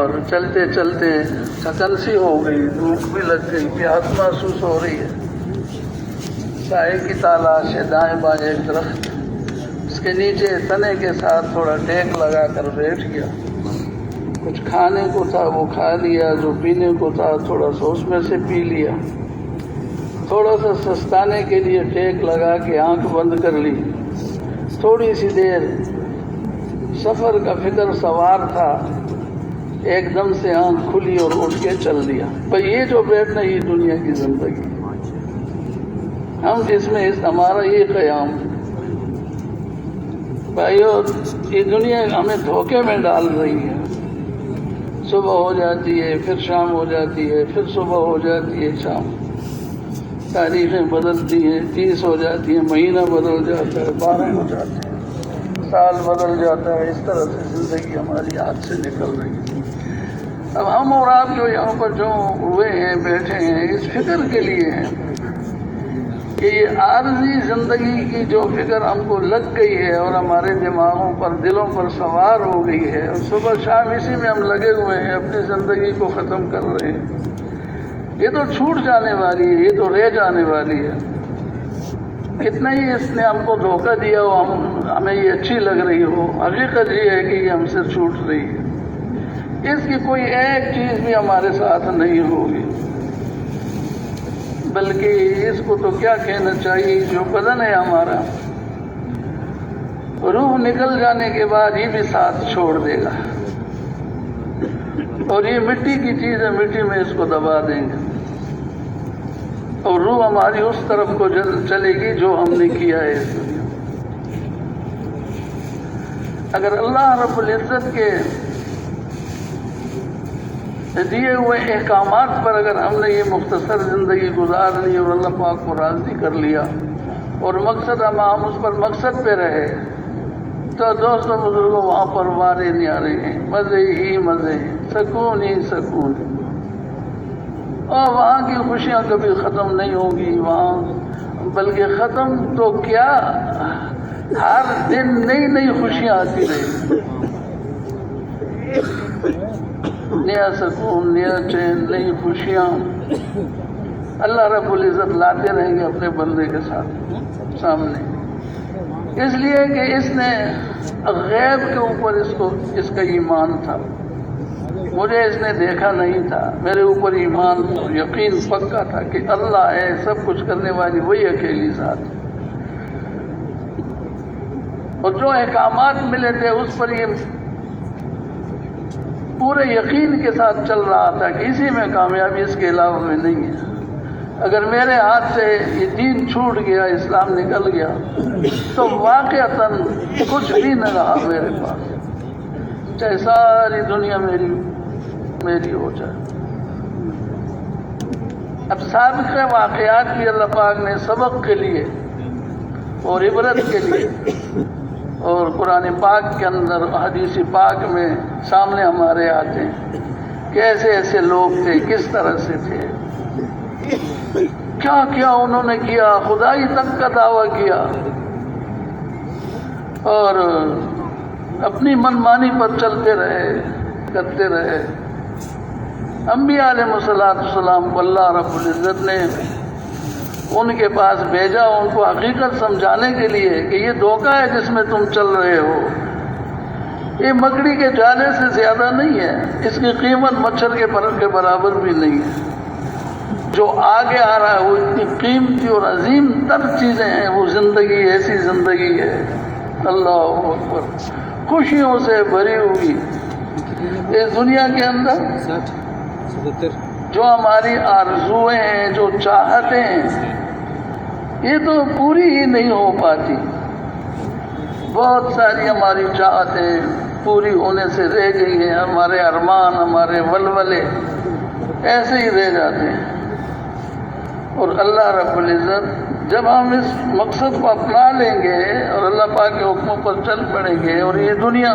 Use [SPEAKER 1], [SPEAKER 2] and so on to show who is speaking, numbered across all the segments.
[SPEAKER 1] اور چلتے چلتے تھکن سی ہو گئی، بھوک بھی لگ گئی، پیاس محسوس ہو رہی ہے۔ سائے کی تلاش ہے، دائیں بائیں ایک درخت، اس کے نیچے تنے کے ساتھ تھوڑا ٹیک لگا کر بیٹھ گیا۔ کچھ کھانے کو تھا وہ کھا لیا، جو پینے کو تھا تھوڑا سا اس میں سے پی لیا۔ تھوڑا سا سستانے کے لیے ٹیک لگا کے آنکھ بند کر لی۔ تھوڑی سی دیر سفر کا فکر سوار تھا، ایک دم سے آنکھ کھلی اور اٹھ کے چل دیا۔ بھئی یہ جو بیٹھنا یہ دنیا کی زندگی، ہم جس میں ہمارا یہ قیام، بھائیو یہ دنیا ہمیں دھوکے میں ڈال رہی ہے۔ صبح ہو جاتی ہے، پھر شام ہو جاتی ہے، پھر صبح ہو جاتی ہے، شام، تاریخیں بدلتی ہیں، 30 ہو جاتی ہیں، مہینہ بدل جاتا ہے، 12 ہو جاتے ہیں، سال بدل جاتا ہے، اس طرح سے زندگی ہماری ہاتھ سے نکل رہی ہے۔ اب ہم اور آپ جو یہاں پر جو ہوئے ہیں، بیٹھے ہیں، اس فکر کے لیے ہیں کہ یہ عارضی زندگی کی جو فکر ہم کو لگ گئی ہے اور ہمارے دماغوں پر، دلوں پر سوار ہو گئی ہے، اور صبح شام اسی میں ہم لگے ہوئے ہیں، اپنی زندگی کو ختم کر رہے ہیں۔ یہ تو چھوٹ جانے والی ہے، یہ تو رہ جانے والی ہے۔ کتنا ہی اس نے ہم کو دھوکہ دیا ہو، ہمیں یہ اچھی لگ رہی ہو، حقیقت یہ ہے کہ یہ ہم سے چھوٹ رہی ہے۔ اس کی کوئی ایک چیز بھی ہمارے ساتھ نہیں ہوگی، بلکہ اس کو تو کیا کہنا چاہیے، جو بدن ہے ہمارا، روح نکل جانے کے بعد یہ بھی ساتھ چھوڑ دے گا، اور یہ مٹی کی چیز ہے، مٹی میں اس کو دبا دیں گے، اور روح ہماری اس طرف کو چلے گی جو ہم نے کیا ہے اس دنیا۔ اگر اللہ رب العزت کے دیے ہوئے احکامات پر اگر ہم نے یہ مختصر زندگی گزار لی اور اللہ پاک کو راضی کر لیا، اور مقصد ہم اس پر مقصد پہ رہے، تو دوستوں بزرگوں وہاں پر وارے نیارے ہیں، مزے ہی مزے ہیں، سکون ہی سکون ہے، اور وہاں کی خوشیاں کبھی ختم نہیں ہوں گی وہاں، بلکہ ختم تو کیا، ہر دن نئی نئی خوشیاں آتی رہیں، نیا سکون، نیا چین، نئی خوشیاں اللہ رب العزت لاتے رہیں گے اپنے بندے کے ساتھ سامنے۔ اس لیے کہ اس نے غیب کے اوپر اس کا ایمان تھا، مجھے اس نے دیکھا نہیں تھا، میرے اوپر ایمان یقین پکا تھا کہ اللہ ہے، سب کچھ کرنے والی وہی اکیلی ذات، اور جو احکامات ملے تھے اس پر یہ پورے یقین کے ساتھ چل رہا تھا کہ اسی میں کامیابی، اس کے علاوہ میں نہیں ہے۔ اگر میرے ہاتھ سے یہ دین چھوٹ گیا، اسلام نکل گیا، تو واقعتاً کچھ بھی نہ رہا میرے پاس، چاہے ساری دنیا میری ہو جائے۔ اب سابقہ واقعات بھی اللہ پاک نے سبق کے لیے اور عبرت کے لیے، اور قرآن پاک کے اندر، حدیث پاک میں سامنے ہمارے آتے ہیں، کیسے ایسے لوگ تھے، کس طرح سے تھے، کیا کیا انہوں نے کیا، خدائی تک کا دعویٰ کیا، اور اپنی منمانی پر چلتے رہے، کرتے رہے۔ انبیاء علیہ السلام کو اللہ رب العزت نے ان کے پاس بھیجا، ان کو حقیقت سمجھانے کے لیے کہ یہ دھوکہ ہے جس میں تم چل رہے ہو، یہ مکڑی کے جالے سے زیادہ نہیں ہے، اس کی قیمت مچھر کے پر کے برابر بھی نہیں ہے۔ جو آگے آ رہا ہے وہ اتنی قیمتی اور عظیم تر چیزیں ہیں، وہ زندگی ایسی زندگی ہے، اللہ اکبر، خوشیوں سے بھری ہوئی اس دنیا کے اندر۔ جو ہماری آرزویں ہیں، جو چاہتیں ہیں، یہ تو پوری ہی نہیں ہو پاتی، بہت ساری ہماری چاہتیں پوری ہونے سے رہ گئی ہیں، ہمارے ارمان، ہمارے ولولے ایسے ہی رہ جاتے ہیں۔ اور اللہ رب العزت جب ہم اس مقصد کو اپنا لیں گے اور اللہ پاک کے حکموں پر چل پڑیں گے، اور یہ دنیا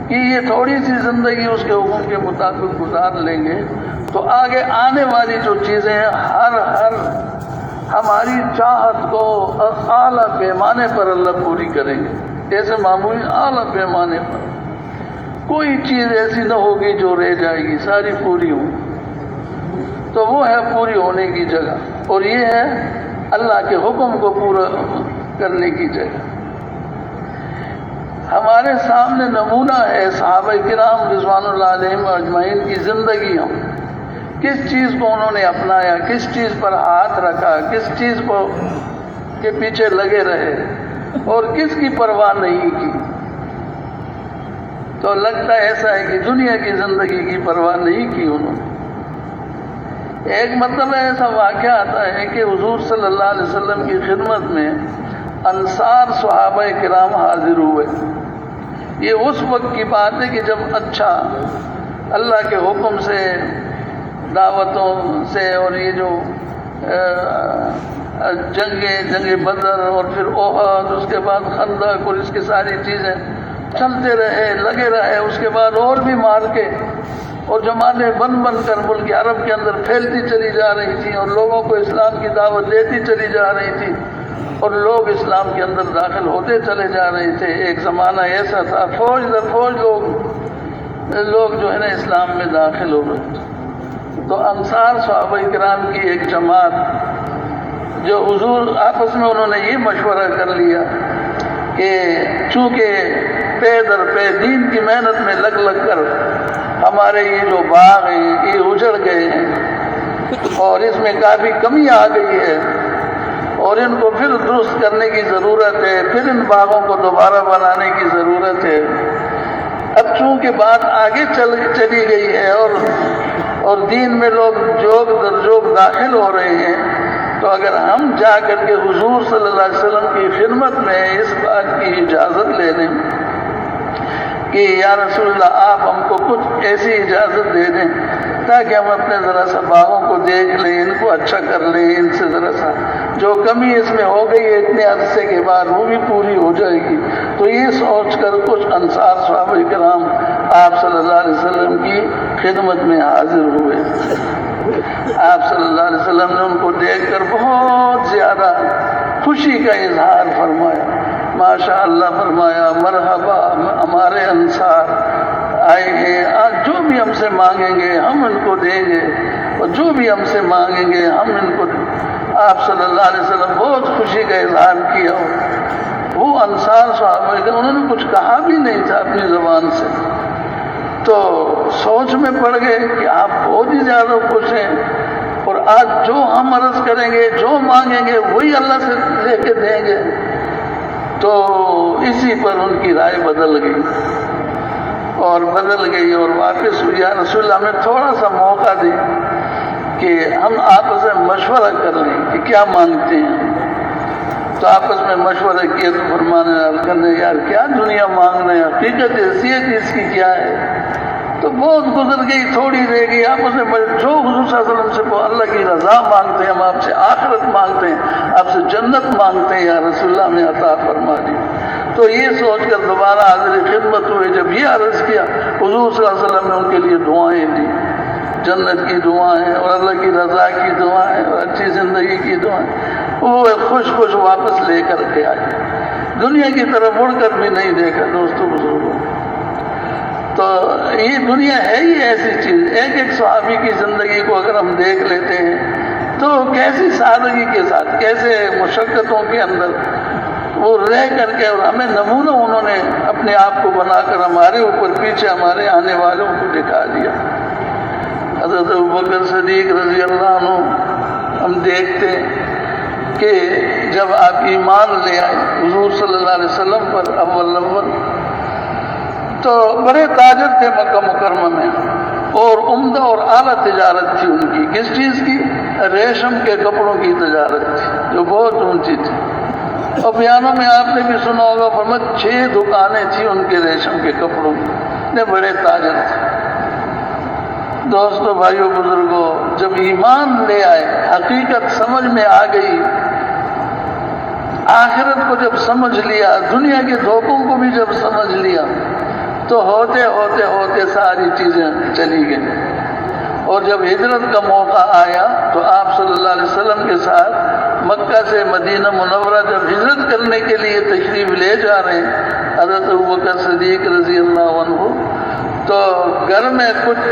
[SPEAKER 1] کی یہ تھوڑی سی زندگی اس کے حکم کے مطابق گزار لیں گے، تو آگے آنے والی جو چیزیں ہیں، ہر ہماری چاہت کو اعلیٰ پیمانے پر اللہ پوری کریں گے، جیسے معمولی اعلیٰ پیمانے پر۔ کوئی چیز ایسی نہ ہوگی جو رہ جائے گی، ساری پوری ہو۔ تو وہ ہے پوری ہونے کی جگہ، اور یہ ہے اللہ کے حکم کو پورا کرنے کی جگہ۔ ہمارے سامنے نمونہ ہے صحابہ کرام رضوان اللہ علیہم اجمعین کی زندگیوں، کس چیز کو انہوں نے اپنایا، کس چیز پر ہاتھ رکھا، کس چیز کو کے پیچھے لگے رہے اور کس کی پرواہ نہیں کی۔ تو لگتا ایسا ہے کہ دنیا کی زندگی کی پرواہ نہیں کی انہوں نے۔ ایک مطلب ایسا واقعہ آتا ہے کہ حضور صلی اللہ علیہ وسلم کی خدمت میں انصار صحابہ کرام حاضر ہوئے۔ یہ اس وقت کی بات ہے کہ جب اچھا اللہ کے حکم سے، دعوتوں سے، اور یہ جو جنگ بدر اور پھر احد، اس کے بعد خندق اور اس کی ساری چیزیں چلتے رہے، لگے رہے۔ اس کے بعد اور بھی مار کے اور جماعتیں بن کر ملک عرب کے اندر پھیلتی چلی جا رہی تھی، اور لوگوں کو اسلام کی دعوت دیتی چلی جا رہی تھی، اور لوگ اسلام کے اندر داخل ہوتے چلے جا رہے تھے۔ ایک زمانہ ایسا تھا فوج در فوج لوگ جو ہے نا اسلام میں داخل ہو رہے تھے۔ تو انصار صحابہ کرام کی ایک جماعت جو حضور آپس میں انہوں نے یہ مشورہ کر لیا کہ چونکہ پے در پے دین کی محنت میں لگ کر ہمارے یہ جو باغ ہیں یہ اجڑ گئے ہیں اور اس میں کافی کمی آ گئی ہے، اور ان کو پھر درست کرنے کی ضرورت ہے، پھر ان باغوں کو دوبارہ بنانے کی ضرورت ہے۔ اب چونکہ بات آگے چلی گئی ہے اور دین میں لوگ جوگ در جوگ داخل ہو رہے ہیں، تو اگر ہم جا کر کے حضور صلی اللہ علیہ وسلم کی خدمت میں اس بات کی اجازت لے لیں کہ یا رسول اللہ آپ ہم کو کچھ ایسی اجازت دے دیں تاکہ ہم اپنے ذرا سا باغوں کو دیکھ لیں، ان کو اچھا کر لیں، ان سے ذرا سا جو کمی اس میں ہو گئی ہے اتنے عرصے کے بعد وہ بھی پوری ہو جائے گی۔ تو یہ سوچ کر کچھ انصار صحابہ کرام آپ صلی اللہ علیہ وسلم کی خدمت میں حاضر ہوئے۔ آپ صلی اللہ علیہ وسلم نے ان کو دیکھ کر بہت زیادہ خوشی کا اظہار فرمایا، ماشاء اللہ فرمایا، مرحبا ہمارے انصار آئے ہیں، آج جو بھی ہم سے مانگیں گے ہم ان کو دیں گے، اور جو بھی ہم سے مانگیں گے ہم ان کو دیں۔ آپ صلی اللہ علیہ وسلم بہت خوشی کا اظہار کیا۔ وہ انصار صحابہ انہوں نے کچھ کہا بھی نہیں تھا اپنی زبان سے، تو سوچ میں پڑ گئے کہ آپ بہت ہی زیادہ خوش ہیں، اور آج جو ہم عرض کریں گے، جو مانگیں گے وہی اللہ سے لے کے دیں گے۔ تو اسی پر ان کی رائے بدل گئی اور واپس ہوئی، یا رسول اللہ ہمیں تھوڑا سا موقع دیں کہ ہم آپس میں مشورہ کر لیں کہ کیا مانگتے ہیں۔ تو آپس میں مشورہ کیا تو فرمانے یار کیا دنیا مانگ رہے ہیں، حقیقت حیثیت اس کی کیا ہے۔ تو بہت گزر گئی، تھوڑی رہ گئی، آپس میں جو حضور صلی اللہ علیہ وسلم سے اللہ کی رضا مانگتے ہیں، ہم آپ سے آخرت مانگتے ہیں، آپ سے جنت مانگتے ہیں، یا رسول اللہ ہمیں عطا فرما دی۔ تو یہ سوچ کر دوبارہ حاضر خدمت ہوئے، جب یہ عرض کیا حضور صلی اللہ علیہ وسلم نے ان کے لیے دعائیں دی، جنت کی دعائیں اور اللہ کی رضا کی دعائیں اور اچھی زندگی کی دعائیں۔ وہ خوش واپس لے کر کے آئے، دنیا کی طرف مڑ کر بھی نہیں دیکھا۔ دوستوں بزرگوں، تو یہ دنیا ہے ہی ایسی چیز، ایک ایک صحابی کی زندگی کو اگر ہم دیکھ لیتے ہیں تو کیسی سادگی کے ساتھ، کیسے مشقتوں کے اندر وہ رہ کر کے، اور ہمیں نمونہ انہوں نے اپنے آپ کو بنا کر ہمارے اوپر پیچھے ہمارے آنے والوں کو دکھا دیا۔ حضرت ابوبکر صدیق رضی اللہ عنہ ہم دیکھتے کہ جب آپ ایمان لے آئے حضور صلی اللہ علیہ وسلم پر اول تو بڑے تاجر تھے مکہ مکرمہ میں، اور عمدہ اور اعلیٰ تجارت تھی ان کی۔ کس چیز کی؟ ریشم کے کپڑوں کی تجارت تھی جو بہت اونچی تھی، اور بیانوں میں آپ نے بھی سنا ہوگا فرمایا 6 دکانیں تھیں ان کے ریشم کے کپڑوں کی، اتنے بڑے تاجر تھے۔ دوستو بھائیو بزرگوں، جب ایمان لے آئے، حقیقت سمجھ میں آ گئی، آخرت کو جب سمجھ لیا، دنیا کے دھوکوں کو بھی جب سمجھ لیا، تو ہوتے ہوتے ہوتے ساری چیزیں چلی گئیں۔ اور جب ہجرت کا موقع آیا تو آپ صلی اللہ علیہ وسلم کے ساتھ مکہ سے مدینہ منورہ جب ہجرت کرنے کے لیے تشریف لے جا رہے ہیں، حضرت ابوبکر صدیق رضی اللہ عنہ تو گھر میں کچھ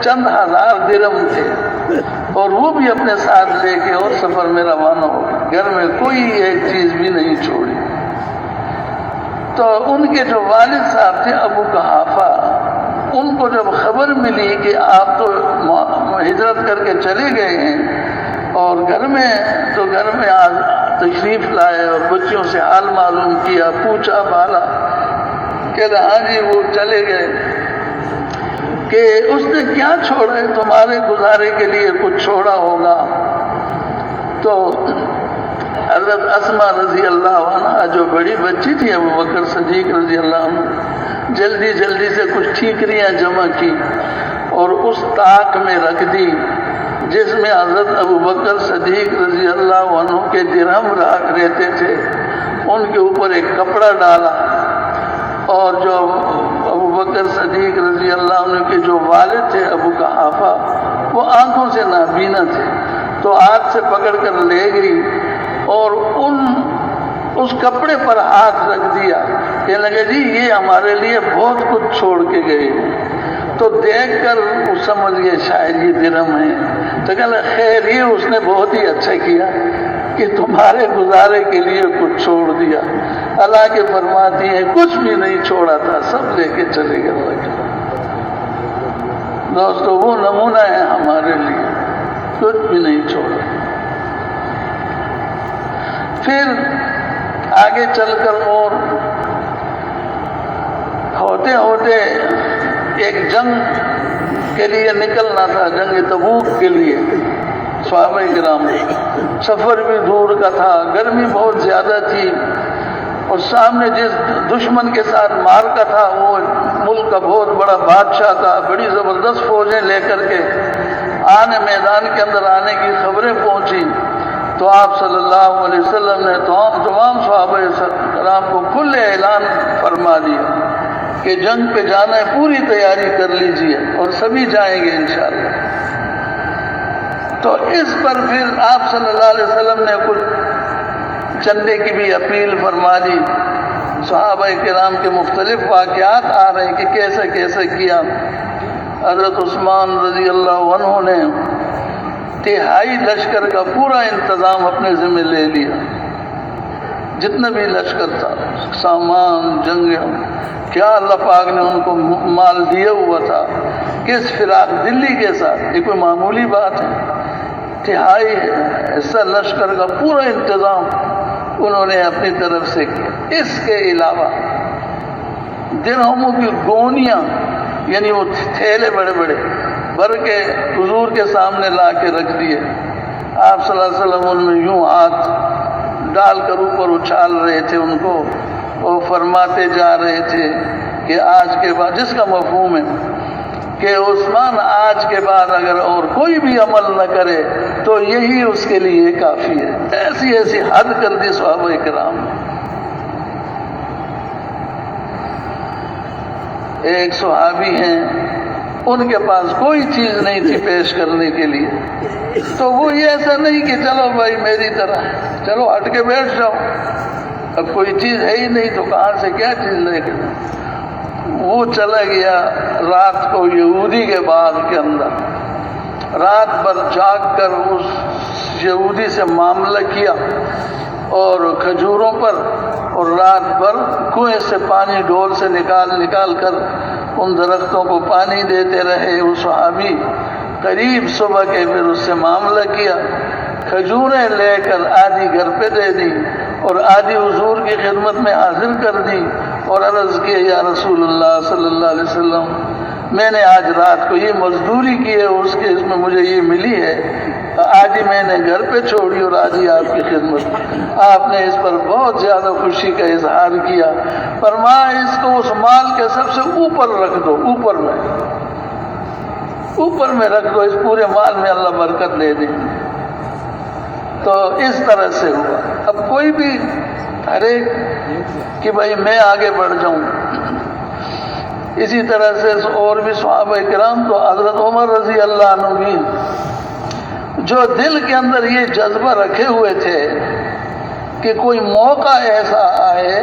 [SPEAKER 1] چند ہزار درہم تھے اور وہ بھی اپنے ساتھ لے کے اور سفر میں روانہ ہو گئے، گھر میں کوئی ایک چیز بھی نہیں چھوڑی۔ تو ان کے جو والد صاحب تھے ابو قحافہ، ان کو جب خبر ملی کہ آپ تو ہجرت کر کے چلے گئے ہیں اور گھر میں تشریف لائے اور بچیوں سے حال معلوم کیا، پوچھا بھالا، کہ ہاں جی وہ چلے گئے، کہ اس نے کیا چھوڑا ہے، تمہارے گزارے کے لیے کچھ چھوڑا ہوگا۔ تو حضرت اسما رضی اللہ عنہ جو بڑی بچی تھی ابو بکر صدیق رضی اللہ عنہ، جلدی جلدی سے کچھ ٹھیکریاں جمع کی اور اس طاق میں رکھ دی جس میں حضرت ابو بکر صدیق رضی اللہ عنہ کے درہم رہتے تھے، ان کے اوپر ایک کپڑا ڈالا، اور جو ابو بکر صدیق رضی اللہ عنہ کے جو والد تھے ابو قحافہ، وہ آنکھوں سے نابینا تھے، تو ہاتھ سے پکڑ کر لے گئی اور اس کپڑے پر ہاتھ رکھ دیا، کہنے لگے جی یہ ہمارے لیے بہت کچھ چھوڑ کے گئے۔ تو دیکھ کر وہ سمجھ گئے شاید یہ درہم ہے، تو کہنے لگے خیر یہ اس نے بہت ہی اچھا کیا کہ تمہارے گزارے کے لیے کچھ چھوڑ دیا۔ اللہ کے فرماتی ہیں کچھ بھی نہیں چھوڑا تھا، سب لے کے چلے گئے۔ دوستو وہ نمونہ ہے ہمارے لیے، کچھ بھی نہیں چھوڑا۔ پھر آگے چل کر اور ہوتے ہوتے ایک جنگ کے لیے نکلنا تھا، جنگ تبوک کے لیے۔ صحابہ کرام سفر بھی دور کا تھا، گرمی بہت زیادہ تھی، اور سامنے جس دشمن کے ساتھ معرکہ تھا وہ ملک کا بہت بڑا بادشاہ تھا، بڑی زبردست فوجیں لے کر کے میدان کے اندر آنے کی خبریں پہنچی۔ تو آپ صلی اللہ علیہ وسلم نے تمام صحابہ کرام کو کھلے اعلان فرما دیا کہ جنگ پہ جانا ہے، پوری تیاری کر لیجئے، اور سبھی جائیں گے انشاءاللہ۔ تو اس پر پھر آپ صلی اللہ علیہ وسلم نے کچھ چندے کی بھی اپیل فرما دی۔ صحابہ کرام کے مختلف واقعات آ رہے ہیں کہ کیسے کیسے کیا۔ حضرت عثمان رضی اللہ عنہ نے تہائی لشکر کا پورا انتظام اپنے ذمہ لے لیا، جتنا بھی لشکر تھا، سامان، جنگ، کیا اللہ پاک نے ان کو مال دیا ہوا تھا، کس فراق دلی کے ساتھ، یہ کوئی معمولی بات ہے، تہائی حصہ لشکر کا پورا انتظام انہوں نے اپنی طرف سے کیا۔ اس کے علاوہ درہموں کی گونیاں، یعنی وہ تھیلے بڑے بڑے بھر کے حضور کے سامنے لا کے رکھ دیے۔ آپ صلی اللہ علیہ وسلم ان میں یوں ہاتھ ڈال کر اوپر اچھال رہے تھے، ان کو وہ فرماتے جا رہے تھے کہ آج کے بعد، جس کا مفہوم ہے کہ عثمان آج کے بعد اگر اور کوئی بھی عمل نہ کرے تو یہی اس کے لیے کافی ہے۔ ایسی ایسی حد کر دی صحابہ کرام نے۔ ایک صحابی ہیں، ان کے پاس کوئی چیز نہیں تھی پیش کرنے کے لیے، تو وہ یہ ایسا نہیں کہ چلو بھائی میری طرح چلو ہٹ کے بیٹھ جاؤ، اب کوئی چیز ہے ہی نہیں تو کہاں سے کیا چیز لے کے جاؤ۔ وہ چلا گیا رات کو یہودی کے باغ کے اندر، رات بھر جاگ کر اس یہودی سے معاملہ کیا اور کھجوروں پر، اور رات بھر کنویں سے پانی ڈول سے نکال کر ان درختوں کو پانی دیتے رہے۔ وہ صحابی قریب صبح کے پھر اس سے معاملہ کیا، کھجوریں لے کر آدھی گھر پہ دے دی اور آدھی حضور کی خدمت میں حاضر کر دی، اور عرض کیا یا رسول اللہ صلی اللہ علیہ وسلم، میں نے آج رات کو یہ مزدوری کی ہے، اس میں مجھے یہ ملی ہے، آدھی میں نے گھر پہ چھوڑی اور آدھی آپ کی خدمت۔ آپ نے اس پر بہت زیادہ خوشی کا اظہار کیا، فرمایا اس کو اس مال کے سب سے اوپر رکھ دو، اوپر میں رکھ دو، اس پورے مال میں اللہ برکت دے دیں۔ تو اس طرح سے ہوا۔ اب کوئی بھی ارے کہ بھائی میں آگے بڑھ جاؤں، اسی طرح سے اور بھی صحابہ کرام، تو حضرت عمر رضی اللہ عنہ بھی جو دل کے اندر یہ جذبہ رکھے ہوئے تھے کہ کوئی موقع ایسا آئے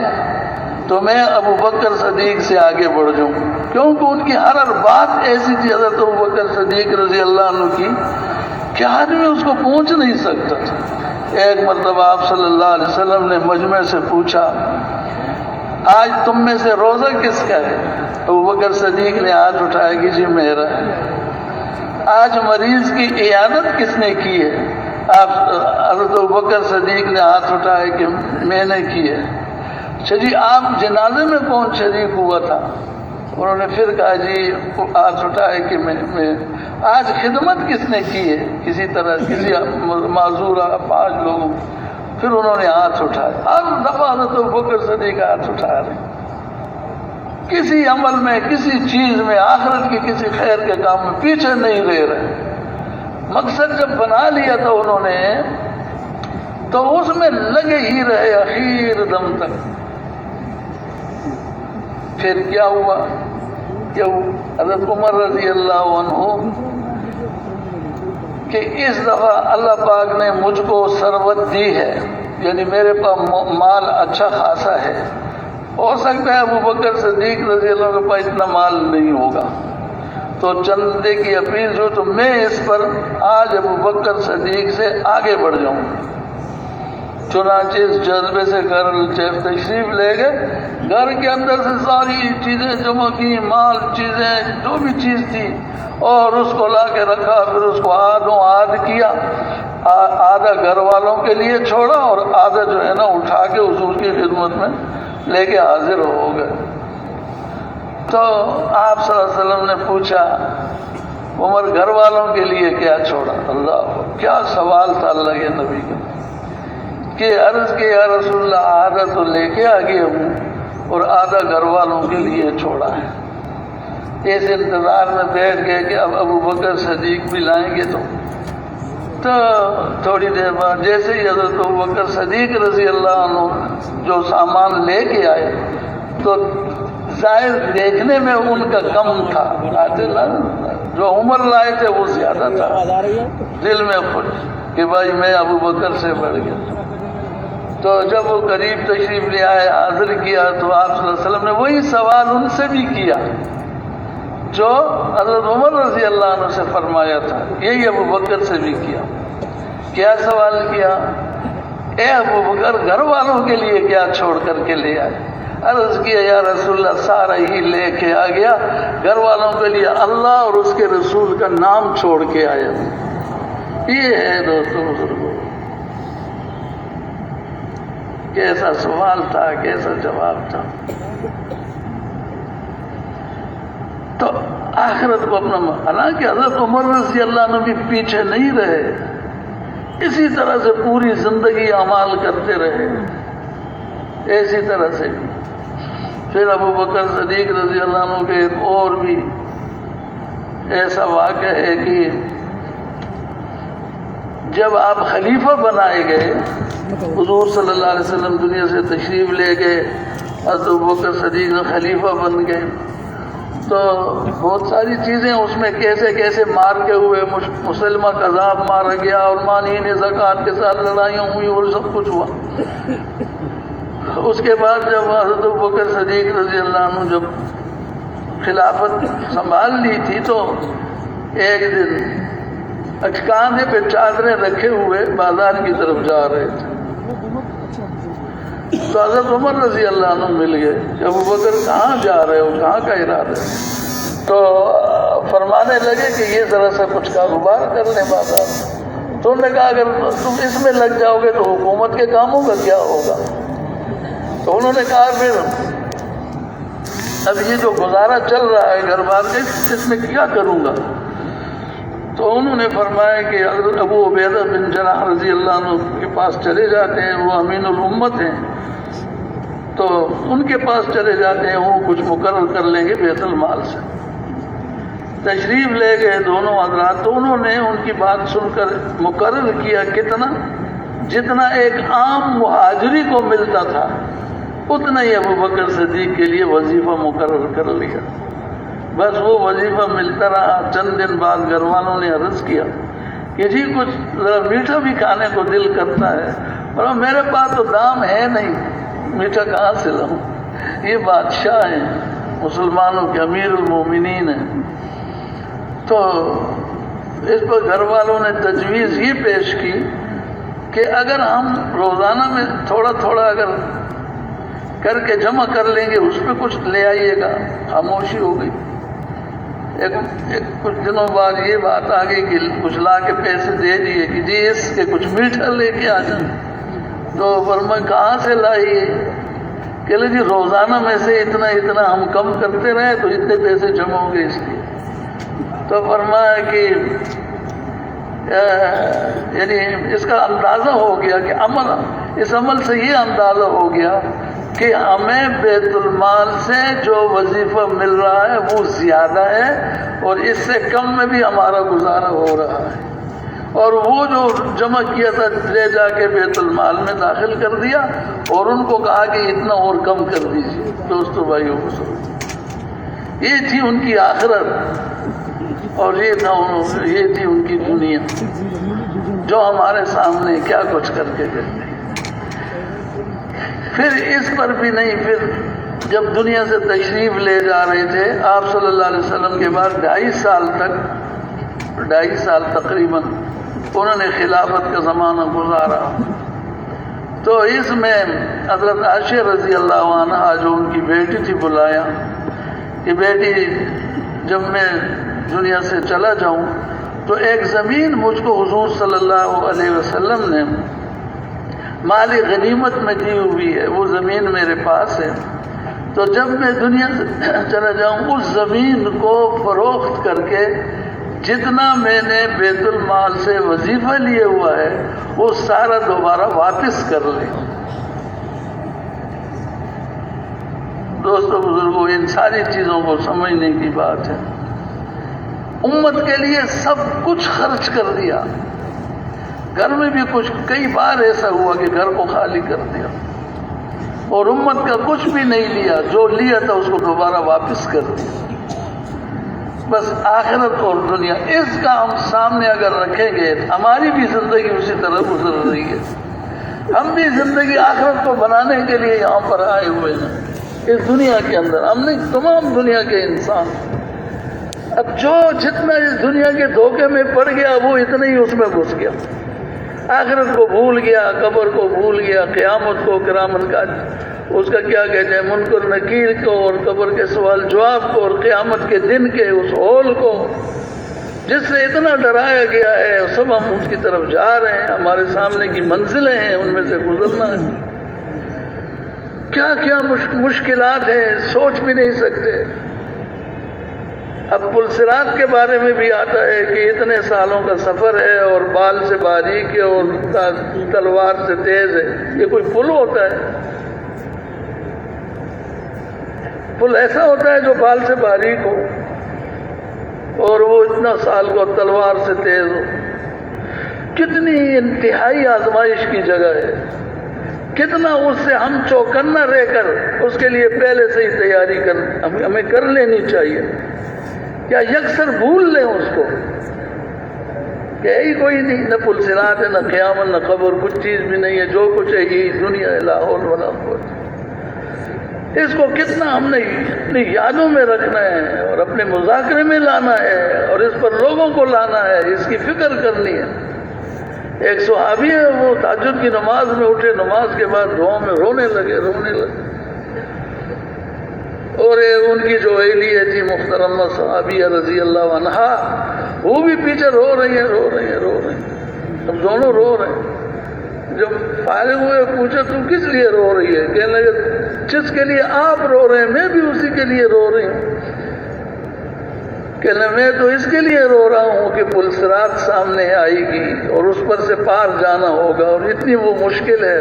[SPEAKER 1] تو میں ابو بکر صدیق سے آگے بڑھ جاؤں، کیونکہ ان کی ہر بات ایسی تھی حضرت ابو بکر صدیق رضی اللہ عنہ کی کہ آدمی اس کو پہنچ نہیں سکتا تھا۔ ایک مرتبہ آپ صلی اللہ علیہ وسلم نے مجمع سے پوچھا آج تم میں سے روزہ کس کا ہے؟ ابو بکر صدیق نے ہاتھ اٹھایا کہ جی میرا ہے۔ آج مریض کی عیادت کس نے کی ہے؟ آپ حضرت ابو بکر صدیق نے ہاتھ اٹھایا کہ میں نے کی ہے۔ اچھا جی آپ جنازے میں کون شریک ہوا تھا؟ انہوں نے پھر کہا جی ہاتھ اٹھائے کہ میں آج خدمت کس نے کی ہے کسی طرح کسی معذور 5 لوگوں؟ پھر انہوں نے ہاتھ اٹھائے۔ ہر دفعہ حضرت ابوبکر صدیق ہاتھ اٹھا رہے، کسی عمل میں کسی چیز میں آخرت کی کسی خیر کے کام میں پیچھے نہیں رہ رہے۔ مقصد جب بنا لیا تھا انہوں نے تو اس میں لگے ہی رہے آخر دم تک۔ پھر کیا ہوا کہ حضرت عمر رضی اللہ عنہ کہ اس دفعہ اللہ پاک نے مجھ کو ثروت دی ہے، یعنی میرے پاس مال اچھا خاصا ہے، ہو سکتا ہے ابو بکر صدیق رضی اللہ عنہ کے پاس اتنا مال نہیں ہوگا، تو چندے کی اپیل جو تو میں اس پر آج ابو بکر صدیق سے آگے بڑھ جاؤں۔ چنانچہ اس جذبے سے گھر تشریف لے گئے، گھر کے اندر سے ساری چیزیں جمع کی، مال چیزیں جو بھی چیز تھی، اور اس کو لا کے رکھا، پھر اس کو آدھوں آدھ کیا، آدھا گھر والوں کے لیے چھوڑا اور آدھا جو ہے نا اٹھا کے حضور کی خدمت میں لے کے حاضر ہو گئے۔ تو آپ صلی اللہ علیہ وسلم نے پوچھا عمر گھر والوں کے لیے کیا چھوڑا؟ اللہ کیا سوال تھا اللہ کے نبی کا کہ عرض کے یا رسول اللہ آدھا تو لے کے آ گیا ہوں اور آدھا گھر والوں کے لیے چھوڑا ہے۔ اس انتظار میں بیٹھ گئے کہ اب ابو بکر صدیق بھی لائیں گے تو تھوڑی دیر بعد جیسے ہی حضرت ابو بکر صدیق رضی اللہ عنہ جو سامان لے کے آئے تو ظاہر دیکھنے میں ان کا کم تھا، جو عمر لائے تھے وہ زیادہ تھا، دل میں خوش کہ بھائی میں ابو بکر سے بڑھ گیا۔ تو جب وہ قریب تشریف لے آئے، حاضر کیا، تو آپ صلی اللہ علیہ وسلم نے وہی سوال ان سے بھی کیا جو حضرت عمر رضی اللہ عنہ سے فرمایا تھا، یہی ابو بکر سے بھی کیا۔ کیا سوال کیا؟ اے ابو بکر گھر والوں کے لیے کیا چھوڑ کر کے لے آئے؟ عرض کیا یا رسول اللہ سارا ہی لے کے آ گیا، گھر والوں کے لیے اللہ اور اس کے رسول کا نام چھوڑ کے آیا۔ یہ ہے دوستوں بزرگوں، کیسا سوال تھا، کیسا جواب تھا۔ تو آخرت کو اپنا، حالانکہ حضرت عمر رضی اللہ عنہ بھی پیچھے نہیں رہے، اسی طرح سے پوری زندگی اعمال کرتے رہے، اسی طرح سے۔ پھر ابو بکر صدیق رضی اللہ عنہ کے ایک اور بھی ایسا واقعہ ہے کہ جب آپ خلیفہ بنائے گئے، حضور صلی اللہ علیہ وسلم دنیا سے تشریف لے گئے، حضرت ابو بکر صدیق خلیفہ بن گئے، تو بہت ساری چیزیں اس میں کیسے کیسے مار کے ہوئے، مسلمہ قذاب مارا گیا اور مانعین زکوٰۃ کے ساتھ لڑائیاں ہوئی اور سب کچھ ہوا۔ اس کے بعد جب حضرت ابوبکر صدیق رضی اللہ عنہ جب خلافت سنبھال لی تھی تو ایک دن کاندھے پہ چادریں رکھے ہوئے بازار کی طرف جا رہے تھے، تو حضرت عمر رضی اللہ عنہ مل گئے کہ ابوبکر کہاں جا رہے ہو، کہاں کا ارادہ ہے؟ تو فرمانے لگے کہ یہ ذرا سا کچھ کاروبار کر لیں بازار میں۔ تو انہوں نے کہا اگر تم اس میں لگ جاؤ گے تو حکومت کے کاموں کا کیا ہوگا؟ تو انہوں نے کہا پھر اب یہ جو گزارا چل رہا ہے گھر بار کے، اس میں کیا کروں گا؟ تو انہوں نے فرمایا کہ حضرت ابو عبیدہ بن جراح رضی اللہ عنہ کے پاس چلے جاتے ہیں، وہ امین الامت ہیں، تو ان کے پاس چلے جاتے ہیں، وہ کچھ مقرر کر لیں گے بیت المال سے۔ تشریف لے گئے دونوں حضرات، تو انہوں نے ان کی بات سن کر مقرر کیا کتنا، جتنا ایک عام مہاجری کو ملتا تھا اتنا ہی ابو بکر صدیق کے لیے وظیفہ مقرر کر لیا۔ بس وہ وظیفہ ملتا رہا۔ چند دن بعد گھر والوں نے عرض کیا کہ جی کچھ ذرا میٹھا بھی کھانے کو دل کرتا ہے، اور میرے پاس تو دام ہے نہیں، میٹھا کہاں سے لاؤں؟ یہ بادشاہ ہیں، مسلمانوں کے امیر المومنین ہیں۔ تو اس پر گھر والوں نے تجویز یہ پیش کی کہ اگر ہم روزانہ میں تھوڑا تھوڑا اگر کر کے جمع کر لیں گے، اس پہ کچھ لے آئیے گا۔ خاموشی ہو گئی۔ کچھ دنوں بعد یہ بات آ گئی کہ کچھ لا کے پیسے دے دیے کہ جی اس کے کچھ میٹھا لے کے آ جائیں۔ تو فرمایا کہاں سے لائیے؟ کہ لے جی روزانہ میں سے اتنا اتنا ہم کم کرتے رہے تو اتنے پیسے جمع ہوں گے اس لیے۔ تو فرمایا کہ یعنی اس کا اندازہ ہو گیا کہ اس عمل سے یہ اندازہ ہو گیا کہ ہمیں بیت المال سے جو وظیفہ مل رہا ہے وہ زیادہ ہے، اور اس سے کم میں بھی ہمارا گزارا ہو رہا ہے۔ اور وہ جو جمع کیا تھا لے جا کے بیت المال میں داخل کر دیا، اور ان کو کہا کہ اتنا اور کم کر دیجیے۔ دوستو بھائیوں کو یہ تھی ان کی آخرت، اور یہ تھی ان کی دنیا جو ہمارے سامنے کیا کچھ کر کے گئی۔ پھر اس پر بھی نہیں، پھر جب دنیا سے تشریف لے جا رہے تھے آپ صلی اللہ علیہ وسلم کے بعد 2.5 سال تقریباً انہوں نے خلافت کا زمانہ گزارا۔ تو اس میں حضرت عائشہ رضی اللہ عنہا جو ان کی بیٹی تھی بلایا کہ بیٹی جب میں دنیا سے چلا جاؤں تو ایک زمین مجھ کو حضور صلی اللہ علیہ وسلم نے مالی غنیمت میں دی ہوئی ہے، وہ زمین میرے پاس ہے، تو جب میں دنیا سے چلا جاؤں اس زمین کو فروخت کر کے جتنا میں نے بیت المال سے وظیفہ لیا ہوا ہے وہ سارا دوبارہ واپس کر لیں۔ دوستو بزرگوں، ان ساری چیزوں کو سمجھنے کی بات ہے۔ امت کے لیے سب کچھ خرچ کر دیا، گھر میں بھی کچھ کئی بار ایسا ہوا کہ گھر کو خالی کر دیا، اور امت کا کچھ بھی نہیں لیا، جو لیا تھا اس کو دوبارہ واپس کر دیا۔ بس آخرت اور دنیا اس کا ہم سامنے اگر رکھیں گے، ہماری بھی زندگی اسی طرح گزر رہی ہے۔ ہم بھی زندگی آخرت کو بنانے کے لیے یہاں پر آئے ہوئے ہیں اس دنیا کے اندر، ہم نے تمام دنیا کے انسان۔ اب جو جتنا اس دنیا کے دھوکے میں پڑ گیا وہ اتنا ہی اس میں گھس گیا، آخرت کو بھول گیا، قبر کو بھول گیا، قیامت کو، کرامن کا اس کا کیا کہتے ہیں منکر نکیر کو، اور قبر کے سوال جواب کو، اور قیامت کے دن کے اس ہول کو جس سے اتنا ڈرایا گیا ہے، سب ہم اس کی طرف جا رہے ہیں۔ ہمارے سامنے کی منزلیں ہیں، ان میں سے گزرنا ہے۔ کیا کیا مشکلات ہیں، سوچ بھی نہیں سکتے۔ اب پل صراط کے بارے میں بھی آتا ہے کہ اتنے سالوں کا سفر ہے، اور بال سے باریک ہے اور تلوار سے تیز ہے۔ یہ کوئی پل ہوتا ہے؟ پل ایسا ہوتا ہے جو بال سے باریک ہو اور وہ اتنا سال کو تلوار سے تیز ہو۔ کتنی انتہائی آزمائش کی جگہ ہے، کتنا اس سے ہم چوکنا رہ کر اس کے لیے پہلے سے ہی تیاری ہمیں کر لینی چاہیے، یا یکسر بھول لیں اس کو کہ ہی کوئی نہیں، نہ پل صراط ہے، نہ قیامت، نہ قبر، کچھ چیز بھی نہیں ہے، جو کچھ ہے یہی دنیا ہے، لا حول ولا قوت۔ اس کو کتنا ہم نے اپنی یادوں میں رکھنا ہے اور اپنے مذاکرے میں لانا ہے، اور اس پر لوگوں کو لانا ہے، اس کی فکر کرنی ہے۔ ایک صحابی ہے، وہ تہجد کی نماز میں اٹھے، نماز کے بعد دعاؤں میں رونے لگے، اور ان کی جو اہلیہ تھی محترمہ صحابیہ رضی اللہ عنہا، وہ بھی پیچھے رو رہی ہیں۔ اب دونوں رو رہے ہیں۔ جب فارغ ہوئے پوچھا تو کس لیے رو رہی ہے؟ کہنے لگے جس کے لیے آپ رو رہے ہیں میں بھی اسی کے لیے رو رہی ہوں۔ کہنے میں تو اس کے لیے رو رہا ہوں کہ پل صراط سامنے آئے گی اور اس پر سے پار جانا ہوگا، اور اتنی وہ مشکل ہے،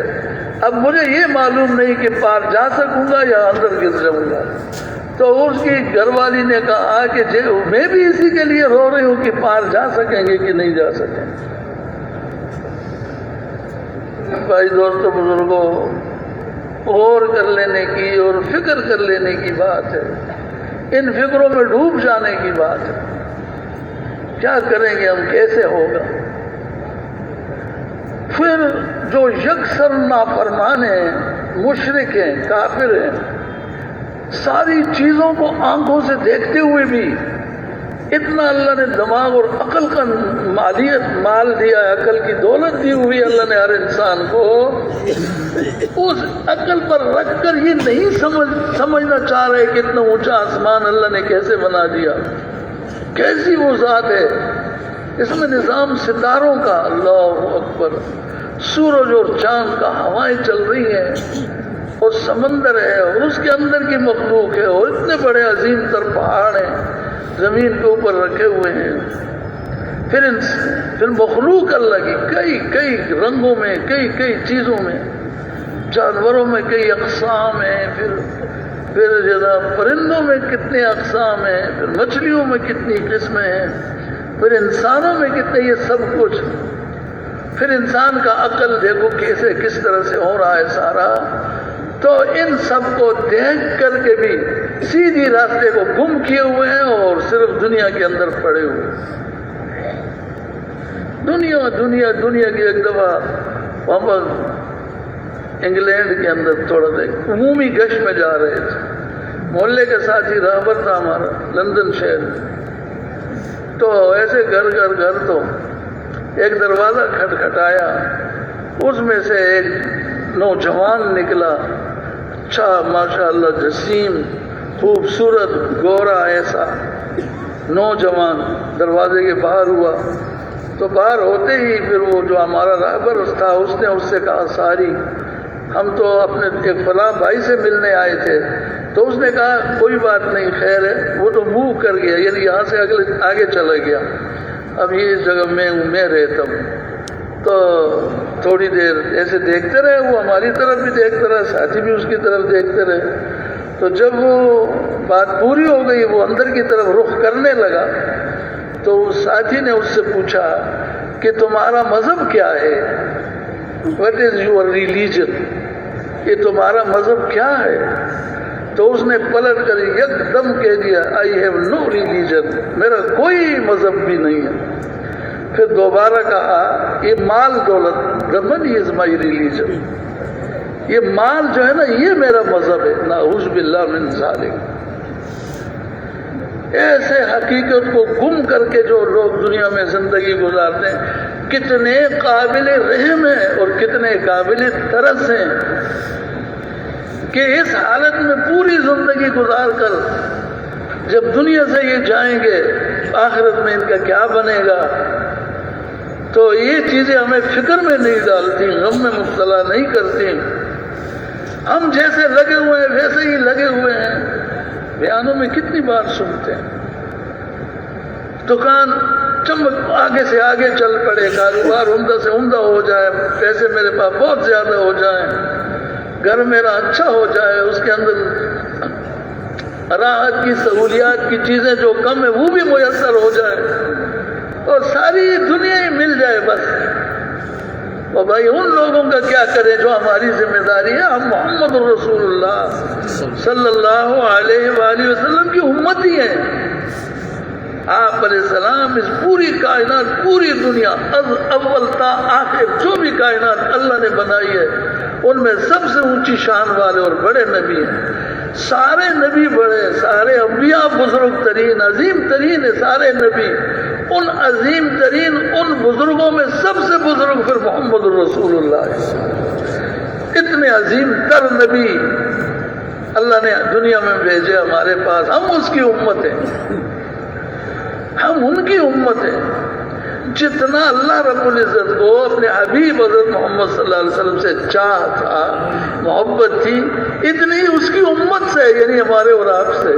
[SPEAKER 1] اب مجھے یہ معلوم نہیں کہ پار جا سکوں گا یا اندر گر جاؤں گا۔ تو اس کی گھر والی نے کہا کہ میں بھی اسی کے لیے رو رہی ہوں کہ پار جا سکیں گے کہ نہیں جا سکیں گے۔ بھائی دوستو بزرگوں، غور کر لینے کی اور فکر کر لینے کی بات ہے، ان فکروں میں ڈوب جانے کی بات ہے۔ کیا کریں گے ہم، کیسے ہوگا؟ پھر جو یکسر نافرمان ہیں، مشرک ہیں، کافر ہیں، ساری چیزوں کو آنکھوں سے دیکھتے ہوئے بھی اتنا اللہ نے دماغ اور عقل کا مال دیا ہے، عقل کی دولت دی ہوئی اللہ نے ہر انسان کو، اس عقل پر رکھ کر یہ نہیں سمجھنا چاہ رہے کہ اتنا اونچا آسمان اللہ نے کیسے بنا دیا، کیسی وہ ذات ہے، اس میں نظام ستاروں کا، اللہ اکبر، سورج اور چاند کا، ہوائیں چل رہی ہیں اور سمندر ہے اور اس کے اندر کی مخلوق ہے اور اتنے بڑے عظیم تر پہاڑ ہیں زمین کے اوپر رکھے ہوئے ہیں، پھر مخلوق اللہ کی کئی رنگوں میں، کئی چیزوں میں، جانوروں میں کئی اقسام ہیں، پھر جناب پرندوں میں کتنے اقسام ہیں، پھر مچھلیوں میں کتنی قسمیں ہیں، پھر انسانوں میں کتنے، یہ سب کچھ، پھر انسان کا عقل دیکھو کیسے کس طرح سے ہو رہا ہے سارا، تو ان سب کو دیکھ کر کے بھی سیدھی راستے کو گم کیے ہوئے ہیں اور صرف دنیا کے اندر پڑے ہوئے، دنیا کی ایک دفعہ وہاں پر انگلینڈ کے اندر تھوڑا سا عمومی گشت میں جا رہے تھے، محلے کے ساتھی رہبر تھا ہمارا لندن شہر میں، تو ایسے گھر تو ایک دروازہ کھٹکھٹایا، اس میں سے ایک نوجوان نکلا، اچھا ماشاءاللہ جسیم خوبصورت گورا ایسا نوجوان، دروازے کے باہر ہوا تو باہر ہوتے ہی پھر وہ جو ہمارا رہبر تھا اس نے اس سے کہا ساری، ہم تو اپنے ایک فلاں بھائی سے ملنے آئے تھے، تو اس نے کہا کوئی بات نہیں خیر ہے، وہ تو موو کر گیا، یعنی یہاں سے آگے چلا گیا، اب یہ جگہ میں رہتا ہوں، تو تھوڑی دیر ایسے دیکھتے رہے، وہ ہماری طرف بھی دیکھتے رہے، ساتھی بھی اس کی طرف دیکھتے رہے، تو جب وہ بات پوری ہو گئی وہ اندر کی طرف رخ کرنے لگا تو ساتھی نے اس سے پوچھا کہ تمہارا مذہب کیا ہے، What is your religion؟ یہ تمہارا مذہب کیا ہے؟ تو اس نے پلٹ کر یک دم کہہ دیا I have no religion، میرا کوئی مذہب بھی نہیں ہے۔ پھر دوبارہ کہا یہ مال دولت the money is my religion، یہ مال جو ہے نا یہ میرا مذہب ہے، نعوذ باللہ من ذالک۔ ایسے حقیقت کو گم کر کے جو لوگ دنیا میں زندگی گزارتے ہیں، کتنے قابل رحم ہیں اور کتنے قابل ترس ہیں کہ اس حالت میں پوری زندگی گزار کر جب دنیا سے یہ جائیں گے آخرت میں ان کا کیا بنے گا، تو یہ چیزیں ہمیں فکر میں نہیں ڈالتی، غم میں مبتلا نہیں کرتی، ہم جیسے لگے ہوئے ہیں ویسے ہی لگے ہوئے ہیں۔ بیانوں میں کتنی بار سنتے ہیں دکان چمک آگے سے آگے چل پڑے، کاروبار عمدہ سے عمدہ ہو جائے، پیسے میرے پاس بہت زیادہ ہو جائیں، گھر میرا اچھا ہو جائے، اس کے اندر راحت کی سہولیات کی چیزیں جو کم ہے وہ بھی میسر ہو جائے اور ساری دنیا ہی مل جائے بس۔ اور بھائی ان لوگوں کا کیا کریں جو ہماری ذمہ داری ہے، ہم محمد رسول اللہ صلی اللہ علیہ وآلہ وسلم کی امت ہی ہیں۔ آپ علیہ السلام اس پوری کائنات، پوری دنیا از اول تا آخر جو بھی کائنات اللہ نے بنائی ہے ان میں سب سے اونچی شان والے اور بڑے نبی ہیں، سارے نبی بڑے، سارے انبیاء بزرگ ترین، عظیم ترین ہے سارے نبی، ان عظیم ترین ان بزرگوں میں سب سے بزرگ پھر محمد رسول اللہ ہے۔ اتنے عظیم تر نبی اللہ نے دنیا میں بھیجے ہمارے پاس، ہم اس کی امت ہیں، ہم ان کی امت ہیں۔ جتنا اللہ رب العزت کو اپنے حبیب حضرت محمد صلی اللہ علیہ وسلم سے چاہ تھا، محبت تھی، اتنی اس کی امت سے، یعنی ہمارے اور آپ سے۔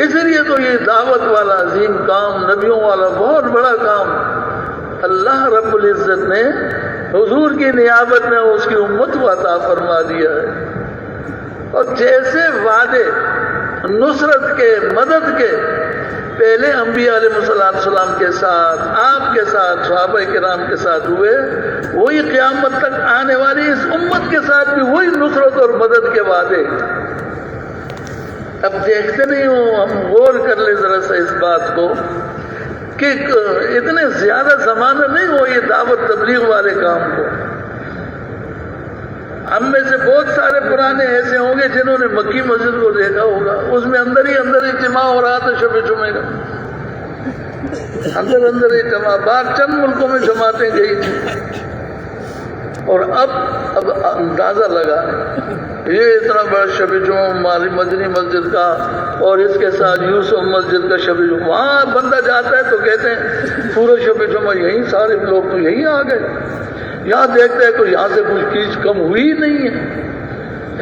[SPEAKER 1] اس لیے تو یہ دعوت والا عظیم کام، نبیوں والا بہت بڑا کام اللہ رب العزت نے حضور کی نیابت میں اس کی امت کو عطا فرما دیا ہے۔ اور جیسے وعدے نصرت کے، مدد کے پہلے انبیاء علیہ السلام کے ساتھ، آپ کے ساتھ، صحابہ کرام کے ساتھ ہوئے، وہی قیامت تک آنے والی اس امت کے ساتھ بھی وہی نصرت اور مدد کے وعدے۔ اب دیکھتے نہیں ہو، ہم غور کر لیں ذرا سا اس بات کو کہ اتنے زیادہ زمانہ نہیں ہو یہ دعوت تبلیغ والے کام کو۔ ہم میں سے بہت سارے پرانے ایسے ہوں گے جنہوں نے مکی مسجد کو دیکھا ہوگا، اس میں اندر ہی اندر اجتماع ہو رہا تھا شب جمعے کا، اندر اندر اجتماع، باہر چند ملکوں میں جماعتیں گئی تھی، اور اب اندازہ لگا یہ اتنا بڑا شب جمعہ مدنی مسجد کا، اور اس کے ساتھ یوسف مسجد کا شب جمعہ، وہاں بندہ جاتا ہے تو کہتے ہیں پورا شب جمعہ یہیں، سارے لوگ تو یہیں آ گئے، یہاں دیکھتے ہیں تو یہاں سے کچھ چیز کم ہوئی نہیں ہے۔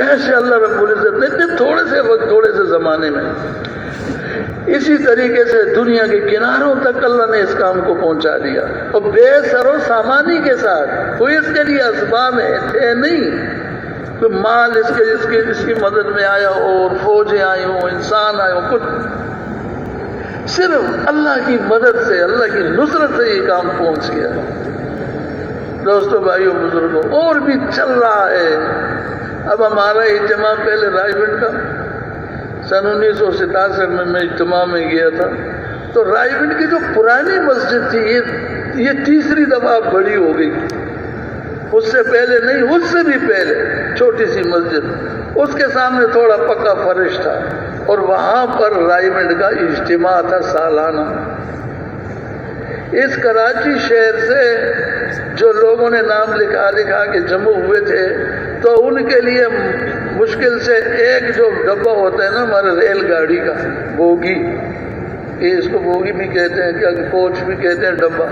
[SPEAKER 1] ایسے اللہ رب العزت نے تھوڑے سے وقت، تھوڑے سے زمانے میں، اسی طریقے سے دنیا کے کناروں تک اللہ نے اس کام کو پہنچا دیا، اور بے سر و سامانی کے ساتھ، کوئی اس کے لیے اسباب تھے نہیں، کوئی مال اس کی مدد میں آیا ہو، اور فوجیں آئی ہوں، انسان آئے ہوں، کچھ، صرف اللہ کی مدد سے، اللہ کی نصرت سے یہ کام پہنچ گیا۔ دوستو، بھائیوں، بزرگوں، اور بھی چل رہا ہے۔ اب ہمارا اجتماع پہلے رائے گنج کا، سن 1967 میں اجتماع میں گیا تھا، تو رائے گنج کی جو پرانی مسجد تھی یہ تیسری دفعہ بڑی ہو گئی، اس سے پہلے نہیں، اس سے بھی پہلے چھوٹی سی مسجد، اس کے سامنے تھوڑا پکا فرش تھا، اور وہاں پر رائے گنج کا اجتماع تھا سالانہ۔ اس کراچی شہر سے جو لوگوں نے نام لکھا کے جمع ہوئے تھے، تو ان کے لیے مشکل سے ایک جو ڈبہ ہوتا ہے نا ہمارے ریل گاڑی کا، بوگی، یہ اس کو بوگی بھی کہتے ہیں، کیا کوچ بھی کہتے ہیں، ڈبہ،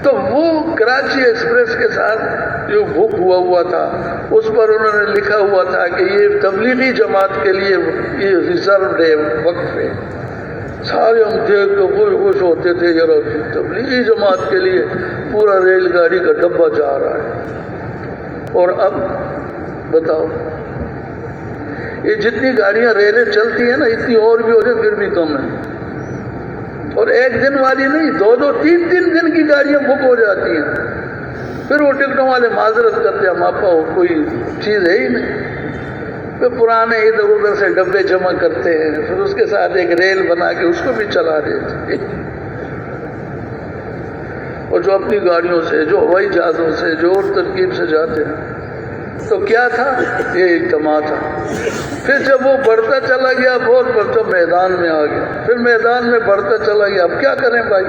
[SPEAKER 1] تو وہ کراچی ایکسپریس کے ساتھ جو بک ہوا تھا، اس پر انہوں نے لکھا ہوا تھا کہ یہ تبلیغی جماعت کے لیے یہ ریزرو ہے، وقف ہے۔ سارے ہم دیکھ کے خوش ہوتے تھے، ذرا تبلیغی جماعت کے لیے پورا ریل گاڑی کا ڈبہ جا رہا ہے۔ اور اب بتاؤ، یہ جتنی گاڑیاں ریلیں چلتی ہیں نا، اتنی اور بھی ہو جائے پھر بھی کم ہے، اور ایک دن والی نہیں، 2 3 دن کی گاڑیاں بک ہو جاتی ہیں۔ پھر وہ ٹکٹوں والے معذرت کرتے ہیں، ہم آپ کو کوئی چیز ہے ہی نہیں، پھر پرانے ادھر ادھر سے ڈبے جمع کرتے ہیں، پھر اس کے ساتھ ایک ریل بنا کے اس کو بھی چلا دیتے ہیں، اور جو اپنی گاڑیوں سے، جو ہوائی جہازوں سے، جو اور ترکیب سے جاتے ہیں۔ تو کیا تھا؟ یہ اجتماع تھا۔ پھر جب وہ بڑھتا چلا گیا، بہت بڑھتا میدان میں آ گیا، پھر میدان میں بڑھتا چلا گیا، اب کیا کریں بھائی؟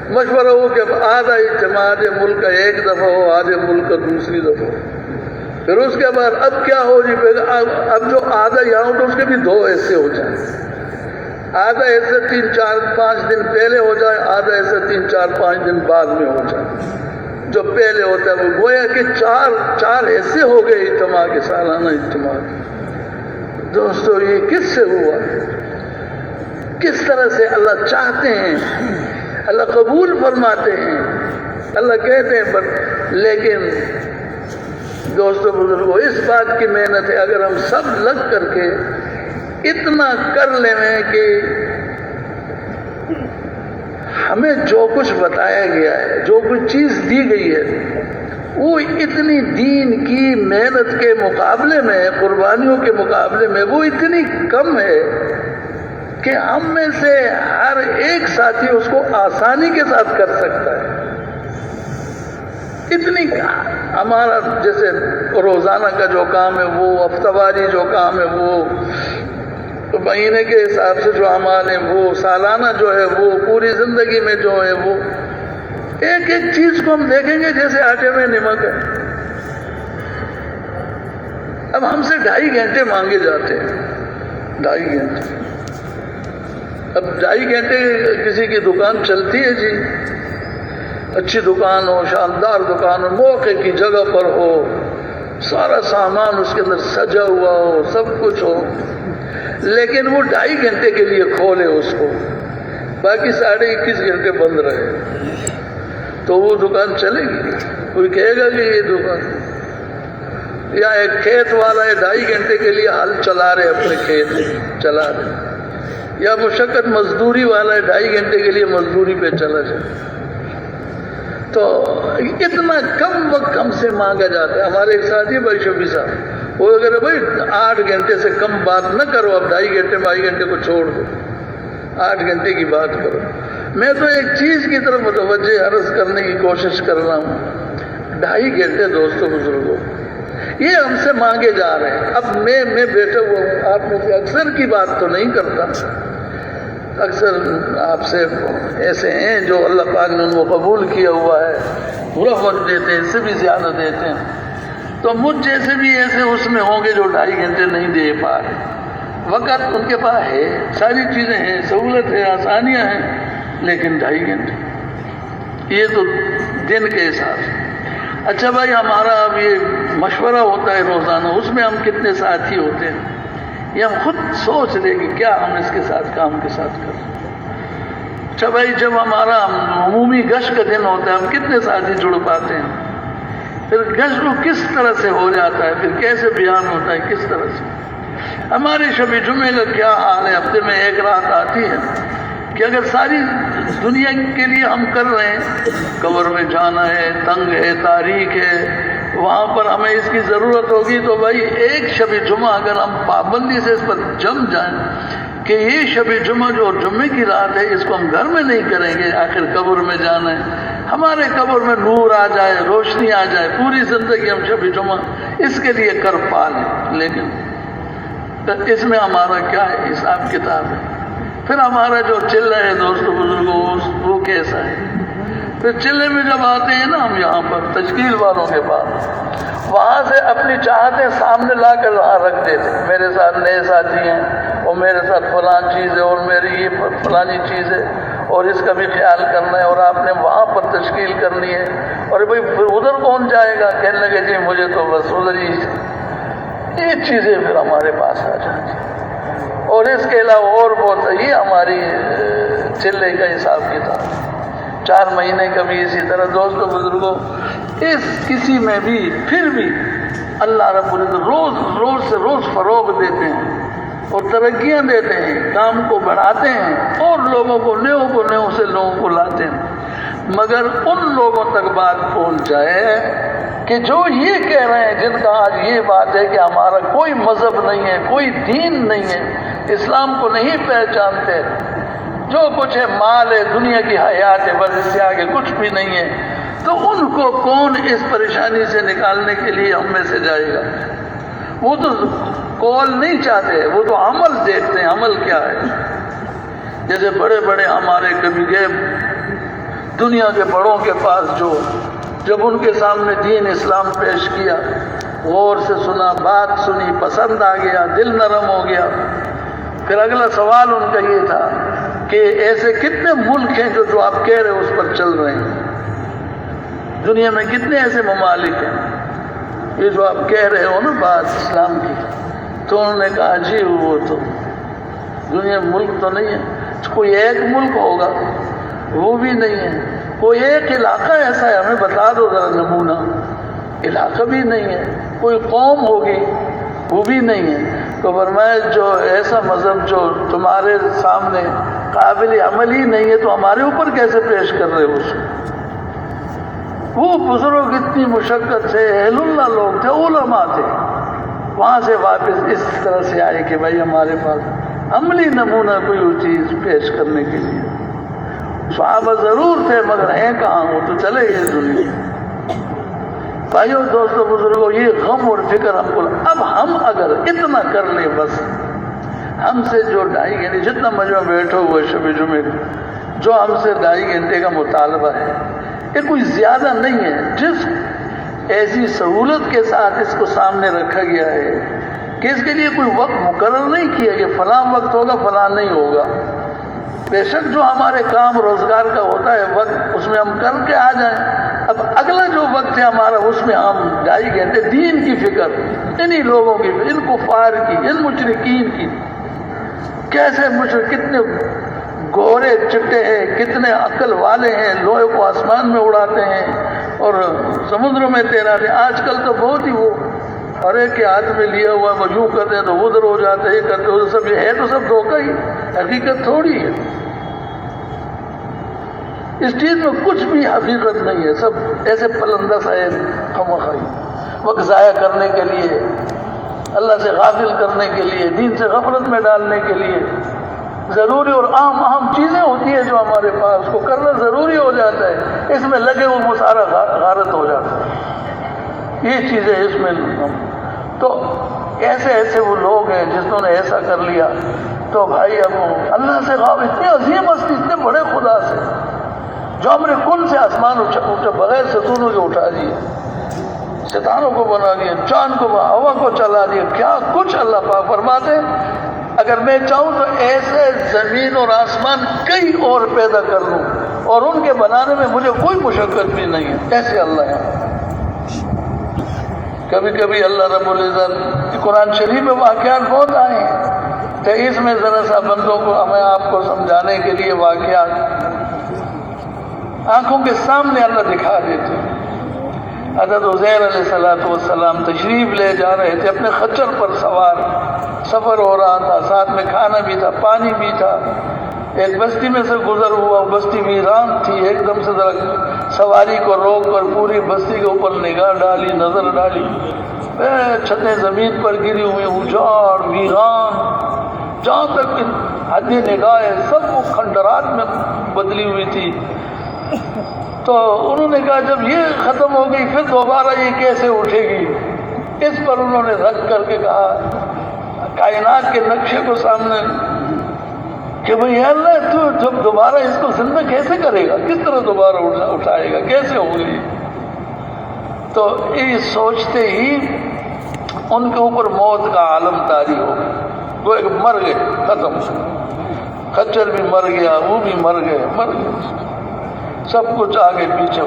[SPEAKER 1] مشورہ ہو کہ اب آدھا اجتماع آدھے ملک کا ایک دفعہ ہو، آدھے ملک کا دوسری دفعہ ہو۔ پھر اس کے بعد اب کیا ہو جی، اب جو آدھا یہاں ہو تو اس کے بھی 2 حصے ہو جائیں، آدھا حصہ 3 4 5 دن پہلے ہو جائے، آدھا حصہ 3 4 5 دن بعد میں ہو جائے۔ جو پہلے ہوتا ہے وہ گویا کہ 4 حصے ہو گئے اجتماع کے، سالانہ اجتماع کے۔ دوستو، یہ کس سے ہوا؟ کس طرح سے اللہ چاہتے ہیں، اللہ قبول فرماتے ہیں، اللہ کہتے ہیں، لیکن دوستو بزرگوں، اس بات کی محنت ہے، اگر ہم سب لگ کر کے اتنا کر لیں کہ ہمیں جو کچھ بتایا گیا ہے، جو کچھ چیز دی گئی ہے، وہ اتنی دین کی محنت کے مقابلے میں، قربانیوں کے مقابلے میں وہ اتنی کم ہے کہ ہم میں سے ہر ایک ساتھی اس کو آسانی کے ساتھ کر سکتا ہے۔ اتنی ہمارا جیسے روزانہ کا جو کام ہے وہ، ہفتہ واری جو کام ہے وہ، مہینے کے حساب سے جو اعمال ہیں وہ، سالانہ جو ہے وہ، پوری زندگی میں جو ہے وہ، ایک ایک چیز کو ہم دیکھیں گے جیسے آٹے میں نمک ہے۔ اب ہم سے 2.5 گھنٹے مانگے جاتے ہیں، 2.5 گھنٹے۔ اب 2.5 گھنٹے کسی کی دکان چلتی ہے جی، اچھی دکان ہو، شاندار دکان ہو، موقع کی جگہ پر ہو، سارا سامان اس کے اندر سجا ہوا ہو، سب کچھ ہو، لیکن وہ 2.5 گھنٹے کے لیے کھولے اس کو، باقی 21.5 گھنٹے بند رہے، تو وہ دکان چلے گی؟ کوئی کہے گا کہ یہ دکان؟ یا ایک کھیت والا ہے 2.5 گھنٹے کے لیے ہل چلا رہے، اپنے کھیت چلا رہے، یا مشقت مزدوری والا ہے 2.5 گھنٹے کے لیے مزدوری پہ چلا جائے، تو اتنا کم وقت ہم سے مانگا جاتا ہے۔ ہمارے ایک ساتھی بھائی شفیع صاحب، وہ اگر بھائی 8 گھنٹے سے کم بات نہ کرو، اب 2.5 گھنٹے 22 گھنٹے کو چھوڑ دو، 8 گھنٹے کی بات کرو۔ میں تو ایک چیز کی طرف متوجہ عرض کرنے کی کوشش کر رہا ہوں، 2.5 گھنٹے دوستو بزرگوں، یہ ہم سے مانگے جا رہے ہیں. اب میں بیٹھا ہوا ہوں، آپ میں سے اکثر کی بات تو نہیں کرتا، اکثر آپ سے ایسے ہیں جو اللہ پاک نے ان کو قبول کیا ہوا ہے، پورا وقت دیتے ہیں، اس سے بھی زیادہ دیتے ہیں. تو مجھ جیسے بھی ایسے اس میں ہوں گے جو 2.5 گھنٹے نہیں دے پا رہے. وقت ان کے پاس ہے، ساری چیزیں ہیں، سہولت ہے، آسانیاں ہیں، لیکن 2.5 گھنٹے یہ تو دن کے حساب سے. اچھا بھائی، ہمارا اب یہ مشورہ ہوتا ہے روزانہ، اس میں ہم کتنے ساتھی ہوتے ہیں، یہ ہم خود سوچ لیں کہ کیا ہم اس کے ساتھ کام کے ساتھ کریں. اچھا بھائی، جب ہمارا عمومی گشت کا دن ہوتا ہے، ہم کتنے ساتھی جڑ پاتے ہیں، پھر گشت کو کس طرح سے ہو جاتا ہے، پھر کیسے بیان ہوتا ہے، کس طرح سے. ہمارے شب جمعے کا کیا حال ہے، ہفتے میں 1 رات آتی ہے کہ اگر ساری دنیا کے لیے ہم کر رہے ہیں، قبر میں جانا ہے، تنگ ہے، تاریخ ہے، وہاں پر ہمیں اس کی ضرورت ہوگی، تو بھائی ایک شب جمعہ اگر ہم پابندی سے اس پر جم جائیں کہ یہ شب جمعہ جو جمعے کی رات ہے اس کو ہم گھر میں نہیں کریں گے، آخر قبر میں جانا ہے، ہمارے قبر میں نور آ جائے، روشنی آ جائے، پوری زندگی ہم شب جمعہ اس کے لیے کر پا لیں. لیکن اس میں ہمارا کیا ہے حساب کتاب ہے. پھر ہمارا جو چلہ ہے دوستوں بزرگوں، وہ کیسا ہے. پھر چلے میں جب آتے ہیں نا ہم یہاں پر تشکیل والوں کے پاس، وہاں سے اپنی چاہتیں سامنے لا کر وہاں رکھ دیتے. میرے ساتھ نئے ساتھی ہیں اور میرے ساتھ فلاں چیز ہے اور میری یہ فلانی چیز ہے اور اس کا بھی خیال کرنا ہے اور آپ نے وہاں پر تشکیل کرنی ہے. اور بھائی پھر ادھر کون جائے گا، کہنے لگے جی مجھے تو بس ادھر ہی. یہ چیزیں پھر ہمارے پاس آ جاتی ہیں. اور اس کے علاوہ اور بہت یہ ہماری چلے کا حساب کتاب 4 مہینے کا بھی اسی طرح. دوستوں بزرگوں، اس کسی میں بھی پھر بھی اللہ رب العزت روز سے روز فروغ دیتے ہیں اور ترقیاں دیتے ہیں، کام کو بڑھاتے ہیں اور لوگوں کو نیوں سے لوگوں کو لاتے ہیں. مگر ان لوگوں تک بات پہنچ جائے کہ جو یہ کہہ رہے ہیں، جن کا آج یہ بات ہے کہ ہمارا کوئی مذہب نہیں ہے، کوئی دین نہیں ہے، اسلام کو نہیں پہچانتے، جو کچھ ہے مال ہے، دنیا کی حیات ہے، بس اس سے آگے کچھ بھی نہیں ہے. تو ان کو کون اس پریشانی سے نکالنے کے لیے ہم میں سے جائے گا. وہ تو قول نہیں چاہتے، وہ تو عمل دیکھتے ہیں. عمل کیا ہے؟ جیسے بڑے بڑے ہمارے کبھی گئے دنیا کے بڑوں کے پاس، جو جب ان کے سامنے دین اسلام پیش کیا، غور سے سنا، بات سنی، پسند آ گیا، دل نرم ہو گیا. پھر اگلا سوال ان کا یہ تھا کہ ایسے کتنے ملک ہیں جو آپ کہہ رہے ہیں اس پر چل رہے ہیں، دنیا میں کتنے ایسے ممالک ہیں یہ جو آپ کہہ رہے ہو نا بات اسلام کی. تو انہوں نے کہا جی وہ تو دنیا ملک تو نہیں ہے، کوئی ایک ملک ہوگا، وہ بھی نہیں ہے. کوئی ایک علاقہ ایسا ہے، ہمیں بتا دو ذرا نمونہ. علاقہ بھی نہیں ہے. کوئی قوم ہوگی، وہ بھی نہیں ہے. تو فرمایا جو ایسا مذہب جو تمہارے سامنے قابل عمل ہی نہیں ہے تو ہمارے اوپر کیسے پیش کر رہے ہو اس کو. وہ بزرگ اتنی مشقت سے اہل اللہ لوگ تھے، علماء تھے، وہاں سے واپس اس طرح سے آئے کہ بھائی ہمارے پاس عملی نمونہ کوئی چیز پیش کرنے کے لیے. صحابہ ضرور تھے مگر ہیں کہاں، وہ تو چلے گئے دنیا. بھائیو دوستو بزرگوں، یہ غم اور فکر ہم کو. اب ہم اگر اتنا کر لیں، بس ہم سے جو 2.5 گھنٹے جتنا مجمع بیٹھا ہوا شب جمعے جو ہم سے 2.5 گھنٹے کا مطالبہ ہے، یہ کوئی زیادہ نہیں ہے. جس ایسی سہولت کے ساتھ اس کو سامنے رکھا گیا ہے کہ اس کے لیے کوئی وقت مقرر نہیں کیا کہ فلاں وقت ہوگا فلاں نہیں ہوگا. بے شک جو ہمارے کام روزگار کا ہوتا ہے وقت، اس میں ہم کر کے آ جائیں. اب اگلا جو وقت ہے ہمارا، اس میں ہم 2.5 گھنٹے دین کی فکر، انہی لوگوں کی، ان کفار کی، ان مشرکین کی. کیسے مشرک کتنے گورے چٹے ہیں، کتنے عقل والے ہیں، لوہے کو آسمان میں اڑاتے ہیں اور سمندروں میں تیراتے ہیں. آج کل تو بہت ہی وہ ہر ایک کے ہاتھ میں لیا ہوا وضو کرتے ہیں تو ادھر ہو جاتے ہیں، یہ کرتے ہیں، سب یہ ہے تو سب دھوکہ ہی، حقیقت تھوڑی ہے. اس چیز میں کچھ بھی حقیقت نہیں ہے، سب ایسے پلندہ سا ہے، خواہی وقت ضائع کرنے کے لیے، اللہ سے غافل کرنے کے لیے، دین سے غفلت میں ڈالنے کے لیے. ضروری اور اہم چیزیں ہوتی ہیں جو ہمارے پاس، اس کو کرنا ضروری ہو جاتا ہے، اس میں لگے وہ سارا غارت ہو جاتا ہے. یہ چیزیں اس میں تو ایسے ایسے وہ لوگ ہیں جنہوں نے ایسا کر لیا. تو بھائی اب اللہ سے خواب اتنے عظیم ہستی، اتنے بڑے خدا سے جو ہم نے کن سے آسمان اونچا بغیر ستونوں کے اٹھا دیے، ستاروں کو بنا دیا، چاند کو، ہوا کو چلا دیا، کیا کچھ اللہ پاک فرماتے اگر میں چاہوں تو ایسے زمین اور آسمان کئی اور پیدا کر لوں اور ان کے بنانے میں مجھے کوئی مشقت بھی نہیں ہے. ایسے اللہ ہے. کبھی کبھی اللہ رب العزت قرآن شریف میں واقعات بہت آئے ہیں، تو اس میں ذرا سا بندوں کو ہمیں آپ کو سمجھانے کے لیے واقعات آنکھوں کے سامنے اللہ دکھا دیتے. حضرت عزیر علیہ السلام تشریف لے جا رہے تھے اپنے خچر پر سوار، سفر ہو رہا تھا، ساتھ میں کھانا بھی تھا، پانی بھی تھا. ایک بستی میں سے گزر ہوا، بستی ویران تھی. ایک دم سے ذرا سواری کو روک کر پوری بستی کے اوپر نگاہ ڈالی، نظر ڈالی، چھتیں زمین پر گری ہوئی، اجاڑ ویران، جہاں تک حد نگاہ ہے سب وہ کھنڈرات میں بدلی ہوئی تھی. تو انہوں نے کہا جب یہ ختم ہو گئی پھر دوبارہ یہ کیسے اٹھے گی؟ اس پر انہوں نے رکھ کر کے کہا کائنات کے نقشے کو سامنے کہ بھئی اللہ تو جب دوبارہ اس کو زندہ کیسے کرے گا، کس طرح دوبارہ اٹھائے گا، کیسے ہوگی؟ تو یہ سوچتے ہی ان کے اوپر موت کا عالم طاری ہو گیا. وہ ایک مر گئے، ختم. خچر بھی مر گیا، وہ بھی مر گئے، مر گئے، سب کچھ آگے پیچھے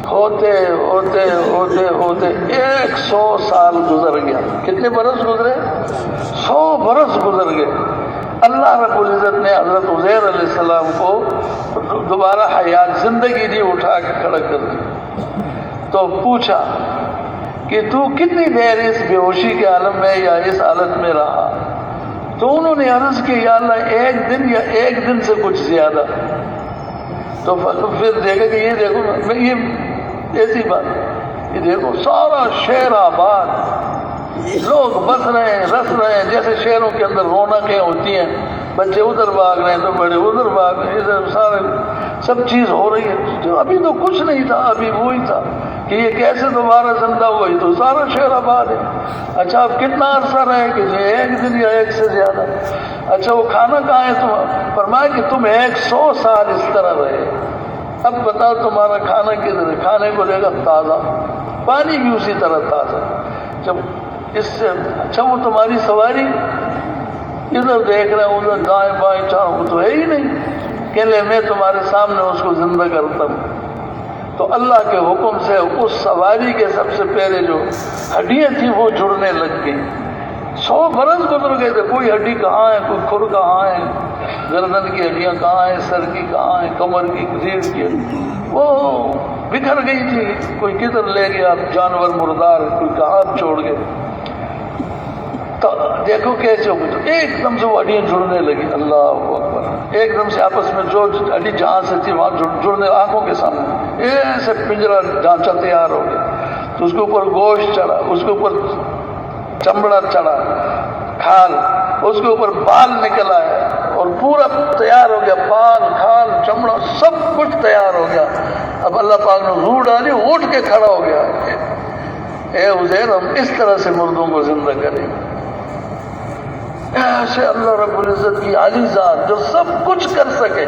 [SPEAKER 1] ہوتے ہوتے ہوتے ہوتے 100 سال گزر گیا. کتنے برس گزرے؟ 100 برس گزر گئے. اللہ رب العزت نے حضرت عزیر علیہ السلام کو دوبارہ حیات زندگی دی اٹھا کے کھڑا کر دیا. تو پوچھا کہ تو کتنی دیر اس بے ہوشی کے عالم میں یا اس حالت میں رہا؟ تو انہوں نے عرض کی یا اللہ 1 دن یا 1 دن سے کچھ زیادہ. تو پھر دیکھا کہ یہ دیکھو یہ ایسی بات، یہ دیکھو سارا شہر آباد، لوگ بس رہے ہیں، رس رہے ہیں، جیسے شہروں کے اندر رونقیں ہوتی ہیں، بچے ادھر بھاگ رہے ہیں تو بڑے ادھر بھاگ رہے ہیں، ادھر سارے سب چیز ہو رہی ہے. جو ابھی تو کچھ نہیں تھا، ابھی وہی تھا کہ یہ کیسے دوبارہ زندہ ہوئی، تو سارا شہر آباد ہے. اچھا اب کتنا عرصہ رہے کہ 1 دن یا 1 سے زیادہ. اچھا وہ کھانا کہاں ہے؟ تم فرمایا کہ تم 100 سال اس طرح رہے. اب بتاؤ تمہارا کھانا کدھر ہے؟ کھانے کو دے گا تازہ، پانی بھی اسی طرح تازہ. جب اس سے اچھا وہ تمہاری سواری ادھر دیکھ رہے ہیں، ادھر دائیں بائیں چاہوں تو ہے ہی نہیں، کہ لے میں تمہارے سامنے اس کو زندہ کرتا ہوں. تو اللہ کے حکم سے اس سواری کے سب سے پہلے جو ہڈیاں تھیں وہ جڑنے لگ گئی. 100 برس گزر گئے تھے، کوئی ہڈی کہاں ہے، کوئی کھر کہاں ہے، گردن کی ہڈیاں کہاں ہیں، سر کی کہاں ہے، کمر کی، ریڑھ کی، وہ بکھر گئی تھی. کوئی کدھر لے گیا جانور مردار، کوئی کہاں چھوڑ گئے. تو دیکھو کیسے ہوگی. تو ایک دم سے وہ ہڈیاں جڑنے لگی. اللہ اکبر. ایک دم سے آپس میں جو ہڈی جہاں سے تھی وہاں جڑنے، آنکھوں کے سامنے ایسے پنجرا ڈھانچہ تیار ہو گیا. تو اس کے اوپر گوشت چڑھا، اس کے اوپر چمڑا چڑھا، کھال، اس کے اوپر بال نکل آیا اور پورا تیار ہو گیا. بال، کھال، چمڑا سب کچھ تیار ہو گیا. اب اللہ پاک نے روح ڈالی، اٹھ کے کھڑا ہو گیا. اے عزیر ہم اس طرح سے مردوں کو زندہ کریں. ایسے اللہ رب العزت کی عالی ذات جو سب کچھ کر سکے.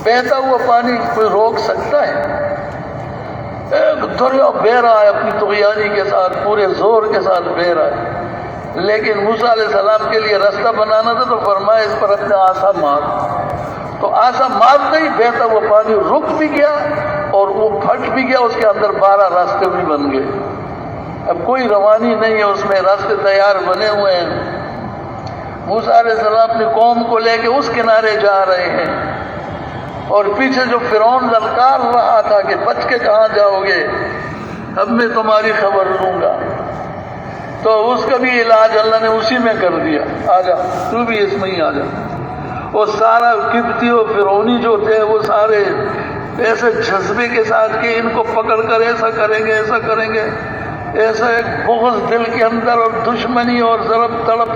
[SPEAKER 1] بہتا ہوا پانی کوئی روک سکتا ہے؟ ایک دریا بہ رہا ہے اپنی طغیانی کے ساتھ، پورے زور کے ساتھ بہ رہا ہے، لیکن موسیٰ علیہ السلام کے لیے راستہ بنانا تھا تو فرمایا اس پر اپنے آسا مار. تو آسا مارتے ہی بہتا ہوا پانی رک بھی گیا اور وہ پھٹ بھی گیا. اس کے اندر 12 راستے بھی بن گئے. اب کوئی روانی نہیں ہے اس میں، راستے تیار بنے ہوئے ہیں. موسیٰ علیہ السلام اپنی قوم کو لے کے اس کنارے جا رہے ہیں اور پیچھے جو فرعون للکار رہا تھا کہ بچ کے کہاں جاؤ گے، اب میں تمہاری خبر لوں گا. تو اس کا بھی علاج اللہ نے اسی میں کر دیا. آ جا تو بھی اس میں ہی آ جا. وہ سارا قبطی و فرعونی جو تھے وہ سارے ایسے جذبے کے ساتھ کہ ان کو پکڑ کر ایسا کریں گے، ایسا کریں گے، ایسا ایک بغض دل کے اندر اور دشمنی اور ضرب تڑپ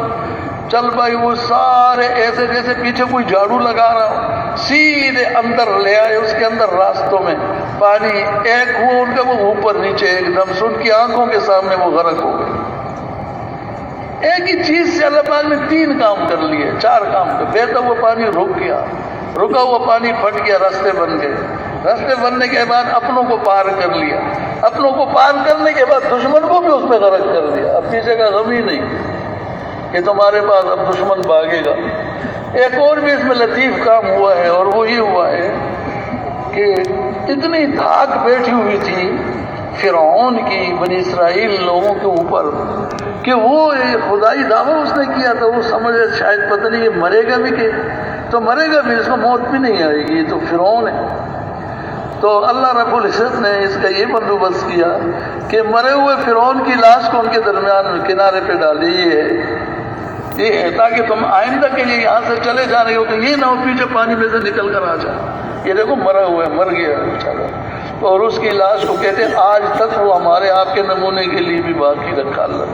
[SPEAKER 1] چل پائی. وہ سارے ایسے جیسے پیچھے کوئی جھاڑو لگا رہا ہو، سیدھے اندر لے آئے، اس کے اندر راستوں میں پانی ایک ہوا ان کا، وہ اوپر نیچے ایک دم سے ان کی آنکھوں کے سامنے وہ غرق ہو گئے۔ ایک ہی چیز سے اللہ پاک نے 3 کام کر لیے، 4 کام کر، بہتا ہوا پانی رک گیا، رکا ہوا پانی پھٹ گیا، راستے بن گئے، راستے بننے کے بعد اپنوں کو پار کر لیا، اپنوں کو پار کرنے کے بعد دشمن کو بھی اس پہ غرق کر دیا۔ اب پیچھے کا غم ہی نہیں کہ تمہارے پاس اب دشمن بھاگے گا۔ ایک اور بھی اس میں لطیف کام ہوا ہے، اور وہ یہ ہوا ہے کہ اتنی دھاک بیٹھی ہوئی تھی فرعون کی بنی اسرائیل لوگوں کے اوپر کہ وہ خدائی دعویٰ اس نے کیا تھا، وہ سمجھے شاید پتہ نہیں یہ مرے گا بھی، کہ تو مرے گا بھی، اس کو موت بھی نہیں آئے گی، یہ تو فرعون ہے۔ تو اللہ رب العزت نے اس کا یہ بندوبست کیا کہ مرے ہوئے فرعون کی لاش کو ان کے درمیان کنارے پہ ڈالی، یہ ہے تاکہ تم آئندہ کے لیے یہاں سے چلے جا رہے ہو تو یہ نہ ہو پیچھے پانی میں سے نکل کر آ جائے، یہ دیکھو مرا ہوا ہے، مر گیا بیچارہ۔ اور اس کی لاش کو کہتے ہیں آج تک وہ ہمارے آپ کے نمونے کے لیے بھی باقی رکھا اللہ۔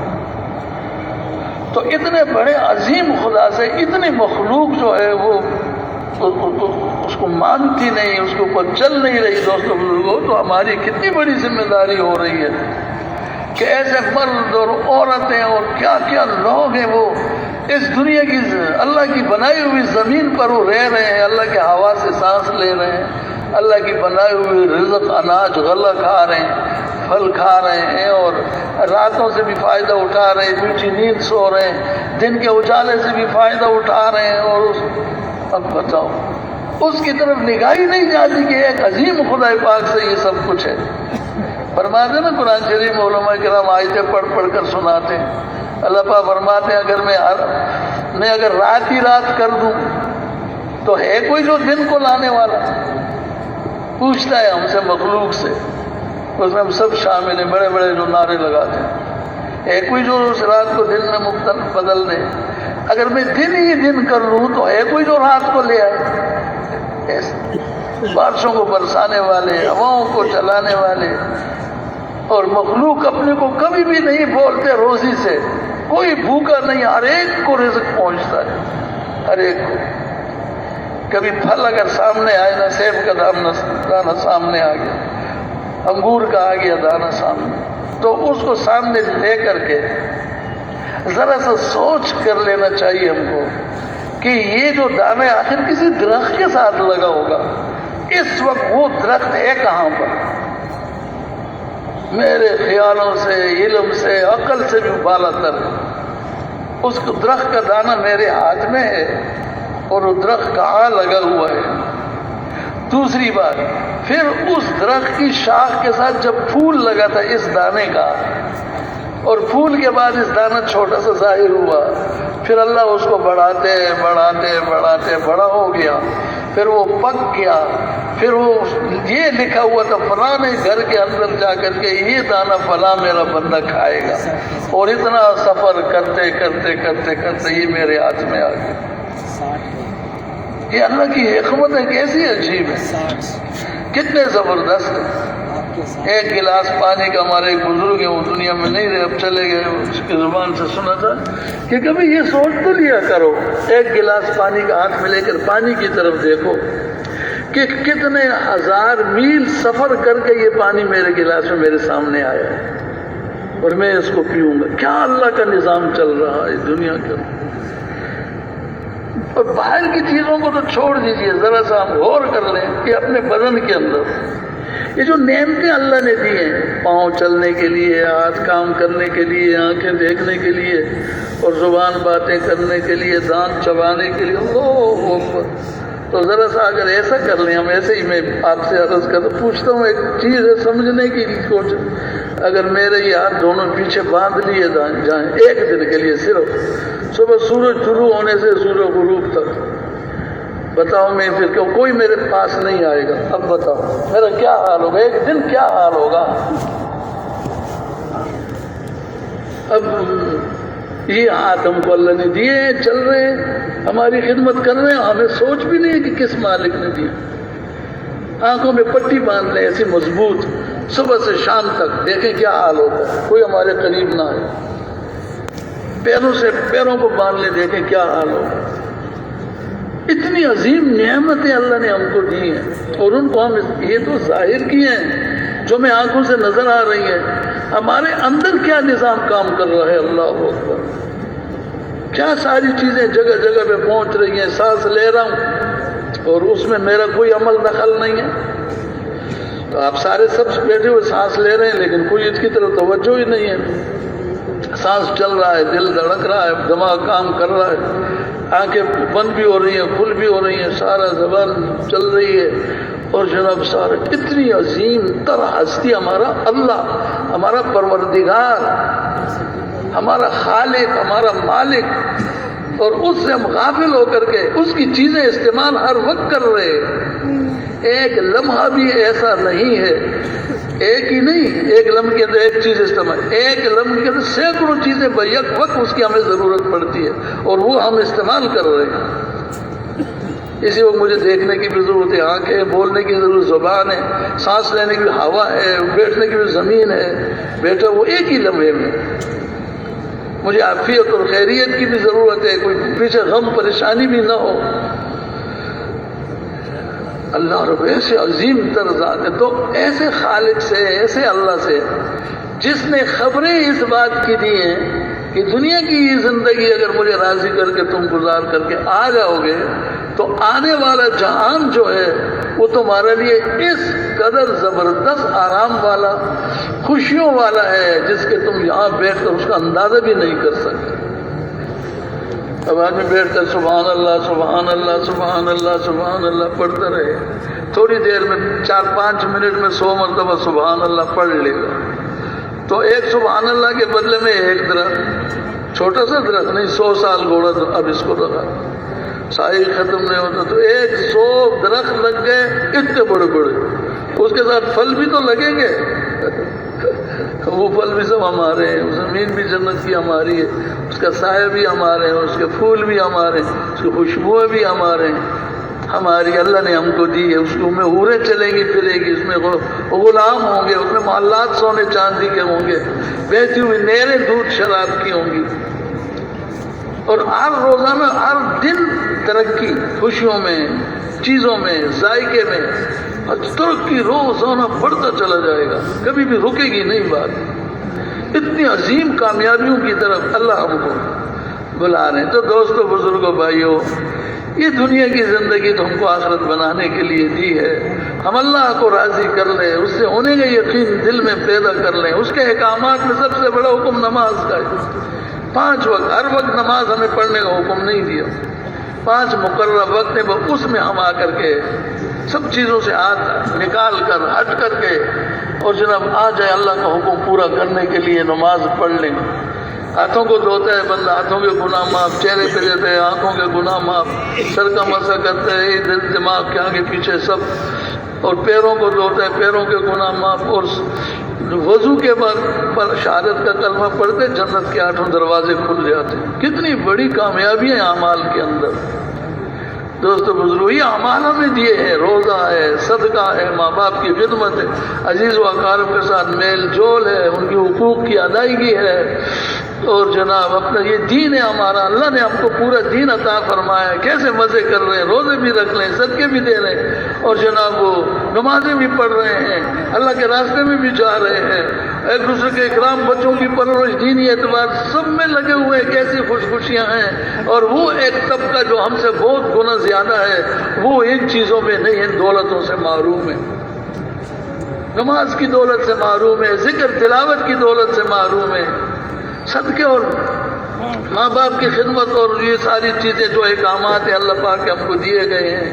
[SPEAKER 1] تو اتنے بڑے عظیم خدا سے اتنی مخلوق جو ہے وہ اس کو مانتی نہیں، اس کے اوپر چل نہیں رہی۔ دوستوں بزرگوں، تو ہماری کتنی بڑی ذمہ داری ہو رہی ہے کہ ایسے مرد اور عورتیں اور کیا کیا لوگ ہیں وہ اس دنیا کی اللہ کی بنائی ہوئی زمین پر وہ رہ رہے ہیں، اللہ کے ہوا سے سانس لے رہے ہیں، اللہ کی بنائی ہوئی رزق اناج غلہ کھا رہے ہیں، پھل کھا رہے ہیں، اور راتوں سے بھی فائدہ اٹھا رہے ہیں، میٹھی نیند سو رہے ہیں، دن کے اجالے سے بھی فائدہ اٹھا رہے ہیں۔ اور اب بتاؤ اس کی طرف نگاہ ہی نہیں جاتی کہ ایک عظیم خدا پاک سے یہ سب کچھ ہے۔ فرماتے نا قرآن شریف میں علماء کرام آیتیں پڑھ پڑھ کر سناتے ہیں، اللہ پاک فرماتے ہیں اگر میں اگر رات ہی رات کر دوں تو ہے کوئی جو دن کو لانے والا؟ پوچھتا ہے ہم سے مخلوق سے، اس میں ہم سب شامل ہیں، بڑے بڑے جو نعرے لگاتے ہیں، ہے کوئی جو اس رات کو دن میں بدل دے؟ اگر میں دن ہی دن کر لوں تو ہے کوئی جو رات کو لے آئے؟ بارشوں کو برسانے والے، ہواؤں کو چلانے والے، اور مخلوق اپنے کو کبھی بھی نہیں بولتے روزی سے، کوئی بھوکا نہیں، ہر ایک کو رزق پہنچتا ہے، ہر ایک کو۔ کبھی پھل اگر سامنے آئے نا، سیب کا دانہ سامنے آ گیا، انگور کا آ گیا دانہ سامنے، تو اس کو سامنے لے کر کے ذرا سا سوچ کر لینا چاہیے ہم کو کہ یہ جو دانا آخر کسی درخت کے ساتھ لگا ہوگا، اس وقت وہ درخت ہے کہاں پر؟ میرے خیالوں سے، علم سے، عقل سے بھی بالا تر اس درخت کا دانہ میرے ہاتھ میں ہے، اور وہ درخت کہاں لگا ہوا ہے۔ دوسری بات، پھر اس درخت کی شاخ کے ساتھ جب پھول لگا تھا اس دانے کا، اور پھول کے بعد اس دانہ چھوٹا سا ظاہر ہوا، پھر اللہ اس کو بڑھاتے بڑھاتے بڑھاتے بڑا ہو گیا، پھر وہ پک گیا، پھر وہ یہ لکھا ہوا تھا فلاں گھر کے اندر جا کر کے یہ دانہ فلاں میرا بندہ کھائے گا، اور اتنا سفر کرتے کرتے کرتے کرتے یہ میرے ہاتھ میں آ گیا۔ یہ اللہ کی حکمت ہے، کیسی عجیب ہے، کتنے زبردست ہے۔ ایک گلاس پانی کا ہمارے ایک بزرگ ہیں، وہ دنیا میں نہیں رہے، اب چلے گئے، اس کی زبان سے سنا تھا کہ کبھی یہ سوچ تو لیا کرو، ایک گلاس پانی کا ہاتھ میں لے کر پانی کی طرف دیکھو کہ کتنے ہزار میل سفر کر کے یہ پانی میرے گلاس میں میرے سامنے آیا ہے، اور میں اس کو پیوں گا۔ کیا اللہ کا نظام چل رہا ہے دنیا کے اندر۔ اور باہر کی چیزوں کو تو چھوڑ دیجیے، ذرا سا ہم غور کر لیں کہ اپنے بدن کے اندر یہ جو نعمتیں اللہ نے دی ہیں، پاؤں چلنے کے لیے، ہاتھ کام کرنے کے لیے، آنکھیں دیکھنے کے لیے، اور زبان باتیں کرنے کے لیے، دانت چبانے کے لیے، اللہ اکبر، تو ذرا سا اگر ایسا کر لیں ہم، ایسے ہی میں آپ سے عرض کر پوچھتا ہوں، ایک چیز ہے سمجھنے کی کوشش، اگر میرے یہ ہاتھ دونوں پیچھے باندھ لیے جائیں ایک دن کے لیے، صرف صبح سورج شروع ہونے سے سورج غروب تک، بتاؤ میں پھر کیوں کوئی میرے پاس نہیں آئے گا، اب بتاؤ میرا کیا حال ہوگا، ایک دن کیا حال ہوگا۔ اب یہ ہاتھ ہم کو اللہ نے دیے ہیں، چل رہے ہیں، ہماری خدمت کر رہے ہیں، ہمیں سوچ بھی نہیں کہ کس مالک نے دیا۔ آنکھوں میں پٹی باندھ لیں ایسی مضبوط، صبح سے شام تک دیکھیں کیا حال ہوتا ہے، کوئی ہمارے قریب نہ آئے۔ پیروں کو باندھ لیں، دیکھیں کیا حال ہوگا۔ اتنی عظیم نعمتیں اللہ نے ہم کو دی ہیں، اور ان کو ہم یہ تو ظاہر کی ہیں جو ہمیں آنکھوں سے نظر آ رہی ہیں. ہمارے اندر کیا نظام کام کر رہا ہے، اللہ اکبر، کیا ساری چیزیں جگہ جگہ پہ پہنچ رہی ہیں. سانس لے رہا ہوں اور اس میں میرا کوئی عمل دخل نہیں ہے. تو آپ سارے سب بیٹھے ہوئے سانس لے رہے ہیں لیکن کوئی اس کی طرف توجہ ہی نہیں ہے. سانس چل رہا ہے، دل دھڑک رہا ہے، دماغ کام کر رہا ہے، آنکھیں بند بھی ہو رہی ہیں، کھل بھی ہو رہی ہیں، سارا زبان چل رہی ہے. اور جناب سارا اتنی عظیم تر ہستی ہمارا اللہ، ہمارا پروردگار، ہمارا خالق، ہمارا مالک، اور اس سے ہم غافل ہو کر کے اس کی چیزیں استعمال ہر وقت کر رہے ہیں. ایک لمحہ بھی ایسا نہیں ہے، ایک ہی نہیں، ایک لمحے کے اندر ایک چیز استعمال، ایک لمحے کے اندر سینکڑوں چیزیں بیک وقت اس کی ہمیں ضرورت پڑتی ہے اور وہ ہم استعمال کر رہے ہیں. اسی وقت مجھے دیکھنے کی بھی ضرورت ہے، آنکھیں، بولنے کی ضرورت زبان ہے، سانس لینے کی بھی ہوا ہے، بیٹھنے کی بھی زمین ہے. بیٹھا وہ ایک ہی لمحے میں. مجھے عافیت اور خیریت کی بھی ضرورت ہے، کوئی پیچھے غم پریشانی بھی نہ ہو. اللہ رب ایسے عظیم تر ذات ہے. تو ایسے خالق سے، ایسے اللہ سے جس نے خبریں اس بات کی دی ہیں کہ دنیا کی یہ زندگی اگر مجھے راضی کر کے تم گزار کر کے آ جاؤ گے تو آنے والا جہان جو ہے وہ تمہارے لیے اس قدر زبردست آرام والا، خوشیوں والا ہے جس کے تم یہاں بیٹھ کر اس کا اندازہ بھی نہیں کر سکتے. اب آدمی بیٹھ کر سبحان اللہ سبحان اللہ سبحان اللہ سبحان اللہ پڑھتا رہے، تھوڑی دیر میں 4-5 منٹ میں 100 مرتبہ سبحان اللہ پڑھ لے گا. تو ایک سبحان اللہ کے بدلے میں ایک درخت، چھوٹا سا درخت نہیں، 100 سال گھوڑا اب اس کو لگا، سائے ختم نہیں ہوتا. تو 100 درخت لگ گئے اتنے بڑے بڑے، اس کے ساتھ پھل بھی تو لگیں گے. وہ پھل بھی سب ہمارے ہیں، زمین بھی جنت کی ہماری ہے، اس کا سایہ بھی ہمارے ہیں، اس کے پھول بھی ہمارے ہیں، اس کی خوشبوئیں بھی ہمارے ہیں، ہماری اللہ نے ہم کو دی ہے. اس میں حوریں چلیں گی پھرے گی، اس میں غلام ہوں گے، اس میں محلات سونے چاندی کے ہوں گے، بہتی ہوئی نہریں دودھ شراب کی ہوں گی. اور ہر روزانہ ہر دن ترقی، خوشیوں میں، چیزوں میں، ذائقے میں ترقی روزانہ بڑھتا چلا جائے گا، کبھی بھی رکے گی نہیں بات. اتنی عظیم کامیابیوں کی طرف اللہ ہم کو بلا رہے ہیں. تو دوستو، بزرگوں، بھائیوں، یہ دنیا کی زندگی تو ہم کو آخرت بنانے کے لیے دی ہے. ہم اللہ کو راضی کر لیں، اس سے ہونے کا یقین دل میں پیدا کر لیں. اس کے احکامات میں سب سے بڑا حکم نماز کا ہے. 5 وقت، ہر وقت نماز ہمیں پڑھنے کا حکم نہیں دیا، 5 مقررہ وقت ہیں، اس میں ہم آ کر کے سب چیزوں سے ہاتھ نکال کر ہٹ کر کے اور جناب آ جائے اللہ کا حکم پورا کرنے کے لیے نماز پڑھ لیں. ہاتھوں کو دھوتا ہے بندہ، ہاتھوں کے گناہ معاف، چہرے پہ دیتے ہیں آنکھوں کے گناہ معاف، سر کا مسح کرتے ہیں دل دماغ کے آگے پیچھے سب، اور پیروں کو دھوتا ہے، پیروں کے گناہ معاف. اور وضو کے بعد پر شہادت کا کلمہ پڑھتے جنت کے 8 دروازے کھل جاتے ہیں. کتنی بڑی کامیابی ہے اعمال کے اندر. دوستو بزرگو، یہ اعمال ہمیں دیے ہیں، روزہ ہے، صدقہ ہے، ماں باپ کی خدمت ہے، عزیز و اقارب کے ساتھ میل جول ہے، ان کے حقوق کی ادائیگی ہے، اور جناب اپنا یہ دین ہے ہمارا. اللہ نے ہم کو پورا دین عطا فرمایا ہے. کیسے مزے کر رہے ہیں، روزے بھی رکھ لیں، صدقے بھی دے رہے ہیں، اور جناب وہ نمازیں بھی پڑھ رہے ہیں، اللہ کے راستے میں بھی جا رہے ہیں، ایک دوسرے کے اکرام، بچوں کی پرورش، دینی اعتبار سب میں لگے ہوئے ہیں. کیسی خوش خوشیاں ہیں. اور وہ ایک طبقہ جو ہم سے بہت گنا زیادہ ہے وہ ان چیزوں میں نہیں ہے، دولتوں سے محروم ہے، نماز کی دولت سے محروم ہے، ذکر تلاوت کی دولت سے محروم ہے، صدقے اور ماں باپ کی خدمت اور یہ ساری چیزیں جو احکامات ہیں اللہ پاک کے ہم کو دیے گئے ہیں،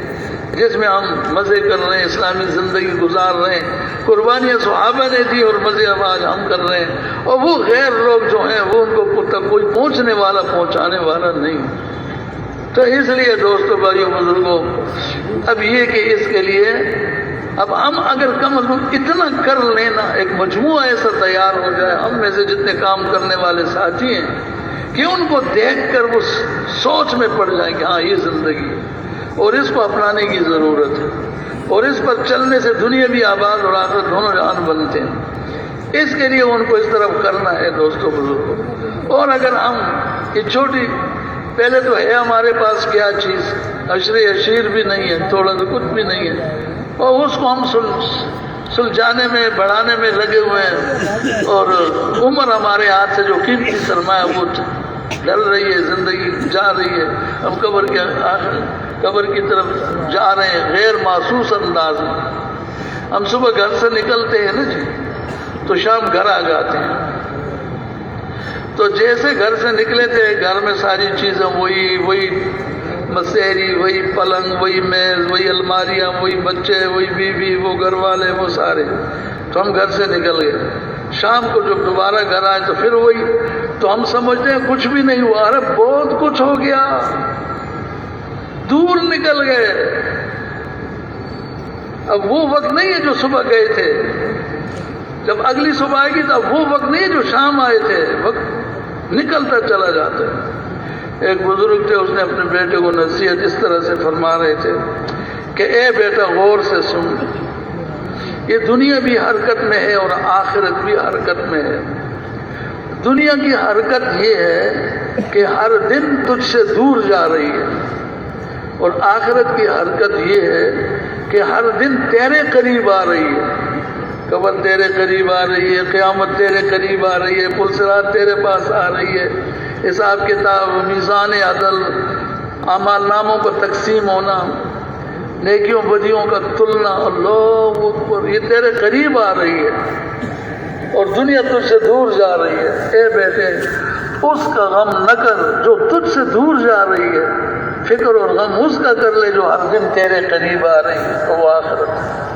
[SPEAKER 1] جس میں ہم مزے کر رہے ہیں، اسلامی زندگی گزار رہے ہیں. قربانیاں صحابہ نے دی اور مزے آج ہم کر رہے ہیں. اور وہ غیر لوگ جو ہیں وہ ان کو تک کوئی پہنچنے والا، پہنچانے والا نہیں. تو اس لیے دوستو، بھائیوں، بزرگوں، اب یہ کہ اس کے لیے اب ہم اگر کم از کم اتنا کر لینا، ایک مجموعہ ایسا تیار ہو جائے ہم میں سے جتنے کام کرنے والے ساتھی ہیں کہ ان کو دیکھ کر وہ سوچ میں پڑ جائیں کہ ہاں یہ زندگی ہے اور اس کو اپنانے کی ضرورت ہے، اور اس پر چلنے سے دنیا بھی آباد اور آخرت دونوں جہان بنتے ہیں. اس کے لیے ان کو اس طرف کرنا ہے دوستو بزرگوں. اور اگر ہم یہ چھوٹی، پہلے تو ہے ہمارے پاس کیا چیز، عشر عشیر بھی نہیں ہے، تھوڑا تو کچھ بھی نہیں ہے، اور اس کو ہم سلجھانے میں بڑھانے میں لگے ہوئے ہیں، اور عمر ہمارے ہاتھ سے جو قیمتی سرمایہ وہ ڈل رہی ہے، زندگی جا رہی ہے، ہم قبر کی طرف جا رہے ہیں غیر محسوس انداز میں۔ ہم صبح گھر سے نکلتے ہیں نا جی، تو شام گھر آ جاتے ہیں، تو جیسے گھر سے نکلے تھے گھر میں ساری چیزیں وہی مسیری، وہی پلنگ، وہی میز، وہی الماریاں، وہی بچے، وہی بیوی، وہ گھر والے، وہ سارے، تو ہم گھر سے نکل گئے۔ شام کو جب دوبارہ گھر آئے تو پھر وہی، تو ہم سمجھتے ہیں کچھ بھی نہیں ہوا، ارے بہت کچھ ہو گیا، دور نکل گئے۔ اب وہ وقت نہیں ہے جو صبح گئے تھے، جب اگلی صبح آئے گی تو اب وہ وقت نہیں ہے جو شام آئے تھے، وقت نکلتا چلا جاتا ہے۔ ایک بزرگ تھے، اس نے اپنے بیٹے کو نصیحت اس طرح سے فرما رہے تھے کہ اے بیٹا غور سے سن، یہ دنیا بھی حرکت میں ہے اور آخرت بھی حرکت میں ہے۔ دنیا کی حرکت یہ ہے کہ ہر دن تجھ سے دور جا رہی ہے، اور آخرت کی حرکت یہ ہے کہ ہر دن تیرے قریب آ رہی ہے۔ قبر تیرے قریب آ رہی ہے، قیامت تیرے قریب آ رہی ہے، پل صراط تیرے پاس آ رہی ہے، حساب کتاب، میزان عدل، اعمال ناموں کا تقسیم ہونا، نیکیوں بدیوں کا تلنا، اللہ اکبر، یہ تیرے قریب آ رہی ہے اور دنیا تجھ سے دور جا رہی ہے۔ اے بیٹے اس کا غم نہ کر جو تجھ سے دور جا رہی ہے، فکر اور غم اس کا کر لے جو ہر دن تیرے قریب آ رہی ہے، تو وہ آخرت۔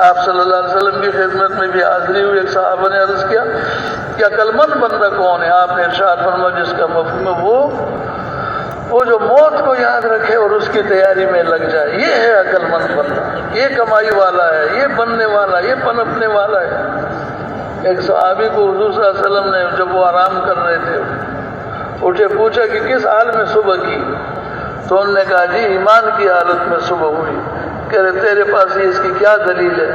[SPEAKER 1] آپ صلی اللہ علیہ وسلم کی خدمت میں بھی حاضری ہوئی، ایک صحابہ نے عرض کیا کہ عقل مند بندہ کون ہے؟ آپ نے ارشاد فرمایا جس کا مفہوم ہے وہ جو موت کو یاد رکھے اور اس کی تیاری میں لگ جائے، یہ ہے عقل مند بندہ، یہ کمائی والا ہے، یہ بننے والا، یہ پنپنے والا ہے۔ ایک صحابی کو حضور صلی اللہ علیہ وسلم نے جب وہ آرام کر رہے تھے اٹھے، پوچھا کہ کس حال میں صبح کی؟ تو انہوں نے کہا جی ایمان کی حالت میں صبح ہوئی۔ کہہ رہے تیرے پاس اس کی کیا دلیل ہے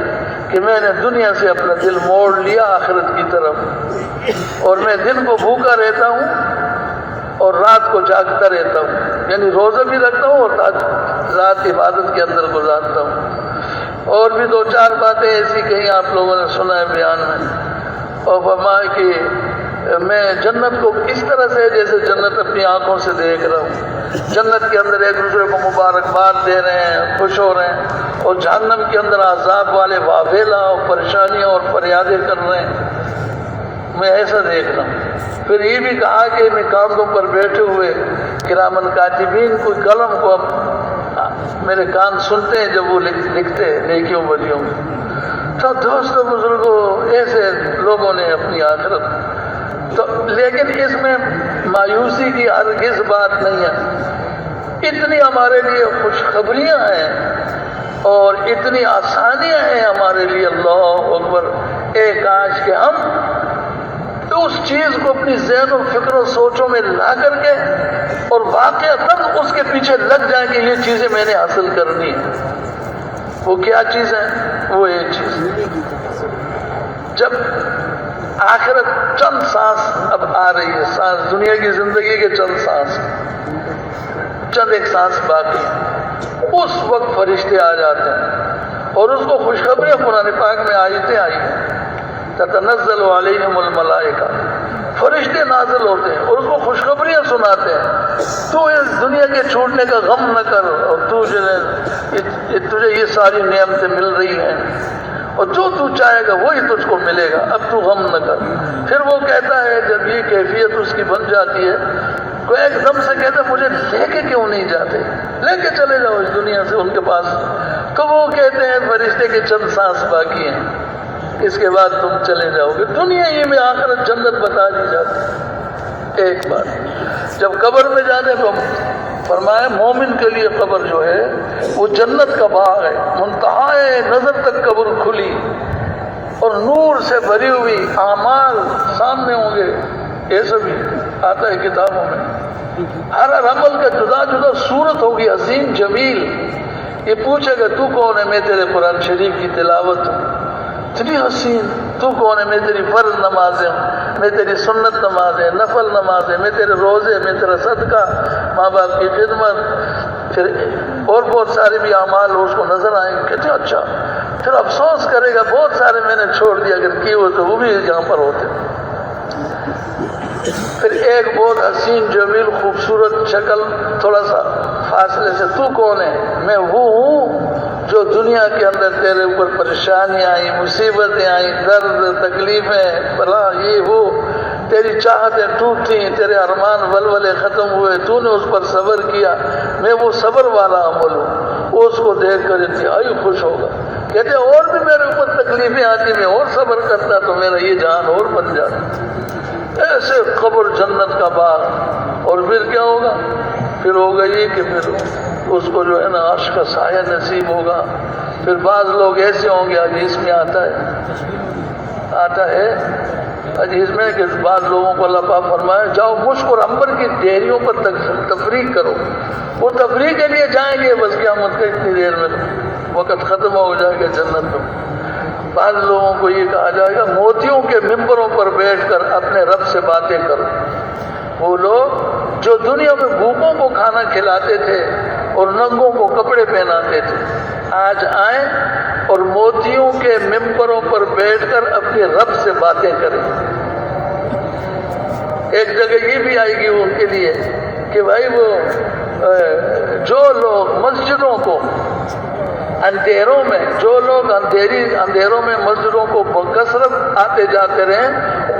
[SPEAKER 1] کہ میں نے دنیا سے اپنا دل موڑ لیا آخرت کی طرف، اور میں دن کو بھوکا رہتا ہوں اور رات کو جاگتا رہتا ہوں، یعنی روزہ بھی رکھتا ہوں اور رات عبادت کے اندر گزارتا ہوں۔ اور بھی دو چار باتیں ایسی کہیں آپ لوگوں نے سنا ہے بیان میں، اور فرمایا کہ میں جنت کو اس طرح سے جیسے جنت اپنی آنکھوں سے دیکھ رہا ہوں، جنت کے اندر ایک دوسرے کو مبارکباد دے رہے ہیں، خوش ہو رہے ہیں، اور جہنم کے اندر عذاب والے واویلا اور پریشانیاں اور فریادیں کر رہے ہیں، میں ایسا دیکھ رہا ہوں۔ پھر یہ بھی کہا کہ میں کاندھوں پر بیٹھے ہوئے کرامن کاتبین کوئی قلم کو میرے کان سنتے ہیں جب وہ لکھتے ہیں نیکیوں بدیوں میں۔ تو دوستوں بزرگوں، ایسے لوگوں نے اپنی آخرت تو، لیکن اس میں مایوسی کی ہرگز بات نہیں ہے۔ اتنی ہمارے لیے خوشخبریاں ہیں اور اتنی آسانیاں ہیں ہمارے لیے، اللہ اکبر۔ اے کاش کہ ہم اس چیز کو اپنی ذہن و فکر و سوچوں میں لا کر کے اور واقعتاً اس کے پیچھے لگ جائیں کہ یہ چیزیں میں نے حاصل کرنی ہے۔ وہ کیا چیز ہے؟ وہ ایک چیز، جب آخرت چند سانس اب آ رہی ہے، سانس دنیا کی زندگی کے چند سانس، چند ایک سانس باقی، اس وقت فرشتے آ جاتے ہیں اور اس کو خوشخبریاں قرآن پاک میں آیتیں آئی ہیں، تتنزل علیہم الملائکہ، فرشتے نازل ہوتے ہیں اور اس کو خوشخبریاں سناتے ہیں، تو اس دنیا کے چھوٹنے کا غم نہ کر، اور تجھے یہ ساری نعمتیں مل رہی ہیں اور جو تو چاہے گا وہی تجھ کو ملے گا، اب تو غم نہ کر۔ پھر وہ کہتا ہے جب یہ کیفیت اس کی بن جاتی ہے، کوئی ایک دم سے کہتا ہے مجھے لے کے کیوں نہیں جاتے، لے کے چلے جاؤ اس دنیا سے ان کے پاس، تو وہ کہتے ہیں فرشتے کے چند سانس باقی ہیں، اس کے بعد تم چلے جاؤ گے۔ دنیا ہی میں آخرت جنت بتا دی جاتی ہے۔ ایک بات جب قبر میں جانے تو فرمایا مومن کے لیے قبر جو ہے وہ جنت کا باغ ہے، منتہائے نظر تک قبر کھلی اور نور سے بھری ہوئی، اعمال سامنے ہوں گے، ایسا بھی آتا ہے کتابوں میں، ہر عمل کا جدا جدا صورت ہوگی عظیم جمیل۔ یہ پوچھے گا تو کون ہے؟ میں تیرے قرآن شریف کی تلاوت ہوں، اتنی حسین۔ تو کون ہے؟ میں تیری فرض نمازیں ہوں، میں تیری سنت نمازیں، نفل نمازیں، میں تیرے روزے، میں تیرا صدقہ، ماں باپ کی خدمت، پھر اور بہت سارے بھی اعمال اس کو نظر آئیں گے، کہتے ہیں اچھا، پھر افسوس کرے گا بہت سارے میں نے چھوڑ دیا، اگر کیے ہوئے تو وہ بھی یہاں پر ہوتے۔ پھر ایک بہت حسین جمیل خوبصورت شکل تھوڑا سا فاصلے سے، تو کون ہے؟ میں وہ ہوں جو دنیا کے اندر تیرے اوپر پریشانیاں آئیں، مصیبتیں آئیں، درد تکلیفیں بلا یہ وہ، تیری چاہتیں ٹوٹیں، تیرے ارمان ولولے ختم ہوئے، تو نے اس پر صبر کیا، میں وہ صبر والا عمل ہوں۔ اس کو دیکھ کر انتہائی خوش ہوگا، کہتے اور بھی میرے اوپر تکلیفیں آتی، میں اور صبر کرتا تو میرا یہ جان اور بن جاتا۔ ایسے قبر جنت کا باغ۔ اور پھر کیا ہوگا؟ پھر ہوگا یہ کہ پھر اس کو جو ہے نا عرش کا سایہ نصیب ہوگا۔ پھر بعض لوگ ایسے ہوں گے، حدیث میں آتا ہے حدیث میں کہ بعض لوگوں کو اللہ پاک فرمایا جاؤ مشک اور عنبر کی ڈیریوں پر تفریح کرو، وہ تفریح کے لیے جائیں گے، بس قیامت کا اتنی دیر میں وقت ختم ہو جائے گا جنت میں۔ بعض لوگوں کو یہ کہا جائے گا موتیوں کے ممبروں پر بیٹھ کر اپنے رب سے باتیں کرو۔ وہ لوگ جو دنیا میں بھوکوں کو کھانا کھلاتے تھے اور ننگوں کو کپڑے پہناتے تھے، آج آئیں اور موتیوں کے ممبروں پر بیٹھ کر اپنے رب سے باتیں کریں۔ ایک جگہ یہ بھی آئے گی ان کے لیے کہ بھائی وہ جو لوگ مسجدوں کو اندھیروں میں، جو لوگ اندھیروں میں مسجدوں کو بکثرت آتے جاتے رہیں،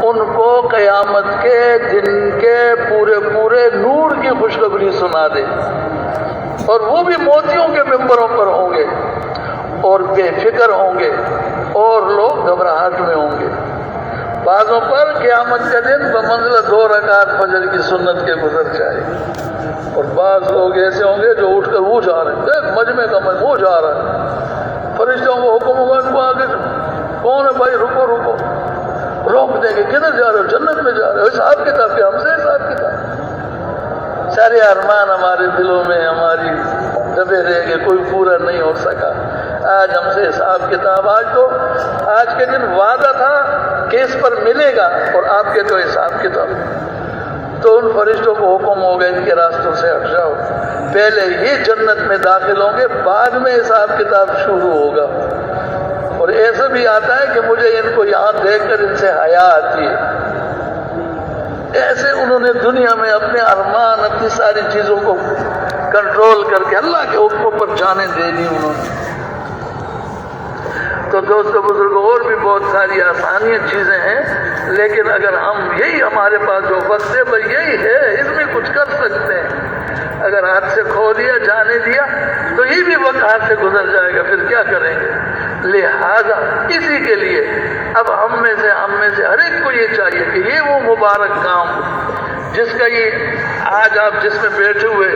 [SPEAKER 1] ان کو قیامت کے دن کے پورے نور کی خوشخبری سنا دے، اور وہ بھی موتیوں کے ممبروں پر ہوں گے اور بے فکر ہوں گے، اور لوگ گھبراہٹ میں ہوں گے۔ بعضوں پر قیامت کا دن بمنزلہ 2 رکعت فجر کی سنت کے گزر جائے گی، اور بعض لوگ ایسے ہوں گے جو اٹھ کر وہ جا رہے ہیں، دیکھ مجمع کا وہ جا رہا ہے، فرشتوں کو حکم ہوگا کہ وہ آگے کون ہے بھائی، رکو روک دیں گے، کدھر جا رہے ہو؟ جنت میں جا رہے ہو، حساب کتاب کے ہم سے حساب کتاب، سارے ارمان ہمارے دلوں میں ہماری دبے رہ گئے، کوئی پورا نہیں ہو سکا، آج ہم سے حساب کتاب۔ آج کے دن وعدہ تھا کہ اس پر ملے گا، اور آپ کے تو حساب کتاب۔ تو ان فرشتوں کو حکم ہوگا ان کے راستوں سے ہٹ جاؤ، پہلے یہ جنت میں داخل ہوں گے، بعد میں حساب کتاب شروع ہوگا۔ اور ایسا بھی آتا ہے کہ مجھے ان کو یہاں دیکھ کر ان سے حیا آتی ہے، ایسے انہوں نے دنیا میں اپنے ارمان اپنی ساری چیزوں کو کنٹرول کر کے اللہ کے حکموں پر جانے دے دی انہوں نے۔ تو دوستو بزرگوں، اور بھی بہت ساری آسانیاں چیزیں ہیں، لیکن اگر ہم یہی ہمارے پاس جو وقت ہے وہ یہی ہے، اس میں کچھ کر سکتے ہیں۔ اگر ہاتھ سے کھو دیا، جانے دیا، تو یہ بھی وقت ہاتھ سے گزر جائے گا، پھر کیا کریں گے؟ لہذا اسی کے لیے اب ہم میں سے ہر ایک کو یہ چاہیے کہ یہ وہ مبارک کام جس کا یہ آج آپ جس میں بیٹھے ہوئے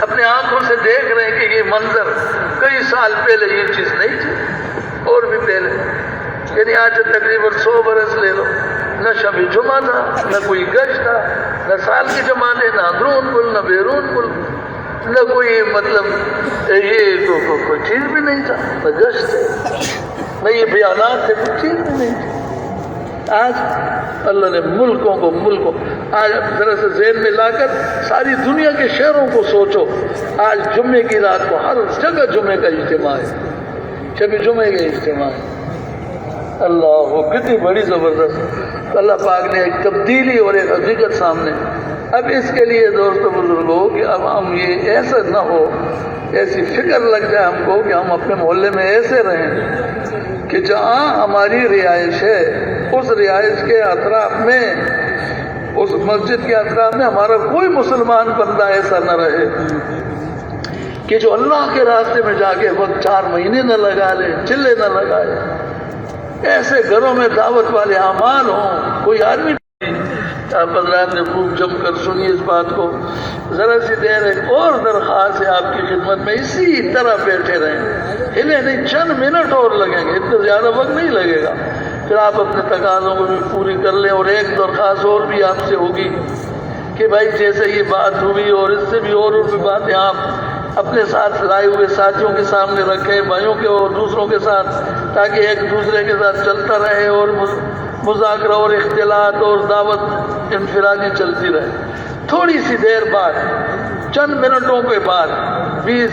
[SPEAKER 1] اپنے آنکھوں سے دیکھ رہے ہیں کہ یہ منظر کئی سال پہلے یہ چیز نہیں تھی، اور بھی پہلے، یعنی آج تقریباً 100 برس لے لو، نہ شب جمعہ تھا، نہ کوئی گشت تھا، نہ سال کی جماعتیں، نہ اندرون کل، نہ بیرون کل، نہ کوئی مطلب یہ کوئی چیز بھی نہیں تھا، نہ گشت ہے، نہ یہ بیانات تھے، کوئی چیز بھی نہیں تھی۔ آج اللہ نے ملکوں آج ذرا سے ذہن میں لا کر ساری دنیا کے شہروں کو سوچو، آج جمعے کی رات کو ہر جگہ جمعے کا اجتماع ہے، شب جمعے کا اجتماع ہے۔ اللہ وہ کتنی بڑی زبردست اللہ پاک نے ایک تبدیلی اور ایک حقیقت سامنے۔ اب اس کے لیے دوستو بزرگوں کہ اب ہم یہ ایسا نہ ہو، ایسی فکر لگ جائے ہم کو کہ ہم اپنے محلے میں ایسے رہیں کہ جہاں ہماری رہائش ہے اس رہائش کے اطراف میں، اس مسجد کے اطراف میں ہمارا کوئی مسلمان بندہ ایسا نہ رہے کہ جو اللہ کے راستے میں جا کے وقت 4 مہینے نہ لگا لے، چلے نہ لگائے۔ ایسے گھروں میں دعوت والے اعمال ہوں، کوئی آدمی آپ حضرات نے خوب جم کر سنی اس بات کو۔ ذرا سی دیر ایک اور درخواست ہے آپ کی خدمت میں، اسی طرح بیٹھے رہیں، ہلے نہیں، چند منٹ اور لگیں گے، اتنا زیادہ وقت نہیں لگے گا، پھر آپ اپنے تقاضوں کو بھی پوری کر لیں۔ اور ایک درخواست اور بھی آپ سے ہوگی کہ بھائی جیسے یہ بات ہوئی اور اس سے بھی اور بھی باتیں آپ اپنے ساتھ لائے ہوئے ساتھیوں کے سامنے رکھیں، بھائیوں کے اور دوسروں کے ساتھ، تاکہ ایک دوسرے کے ساتھ چلتا رہے اور مذاکرہ اور اختلاط اور دعوت انفرادی چلتی رہے۔ تھوڑی سی دیر بعد، چند منٹوں کے بعد 20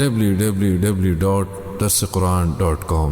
[SPEAKER 2] www.darsequran.com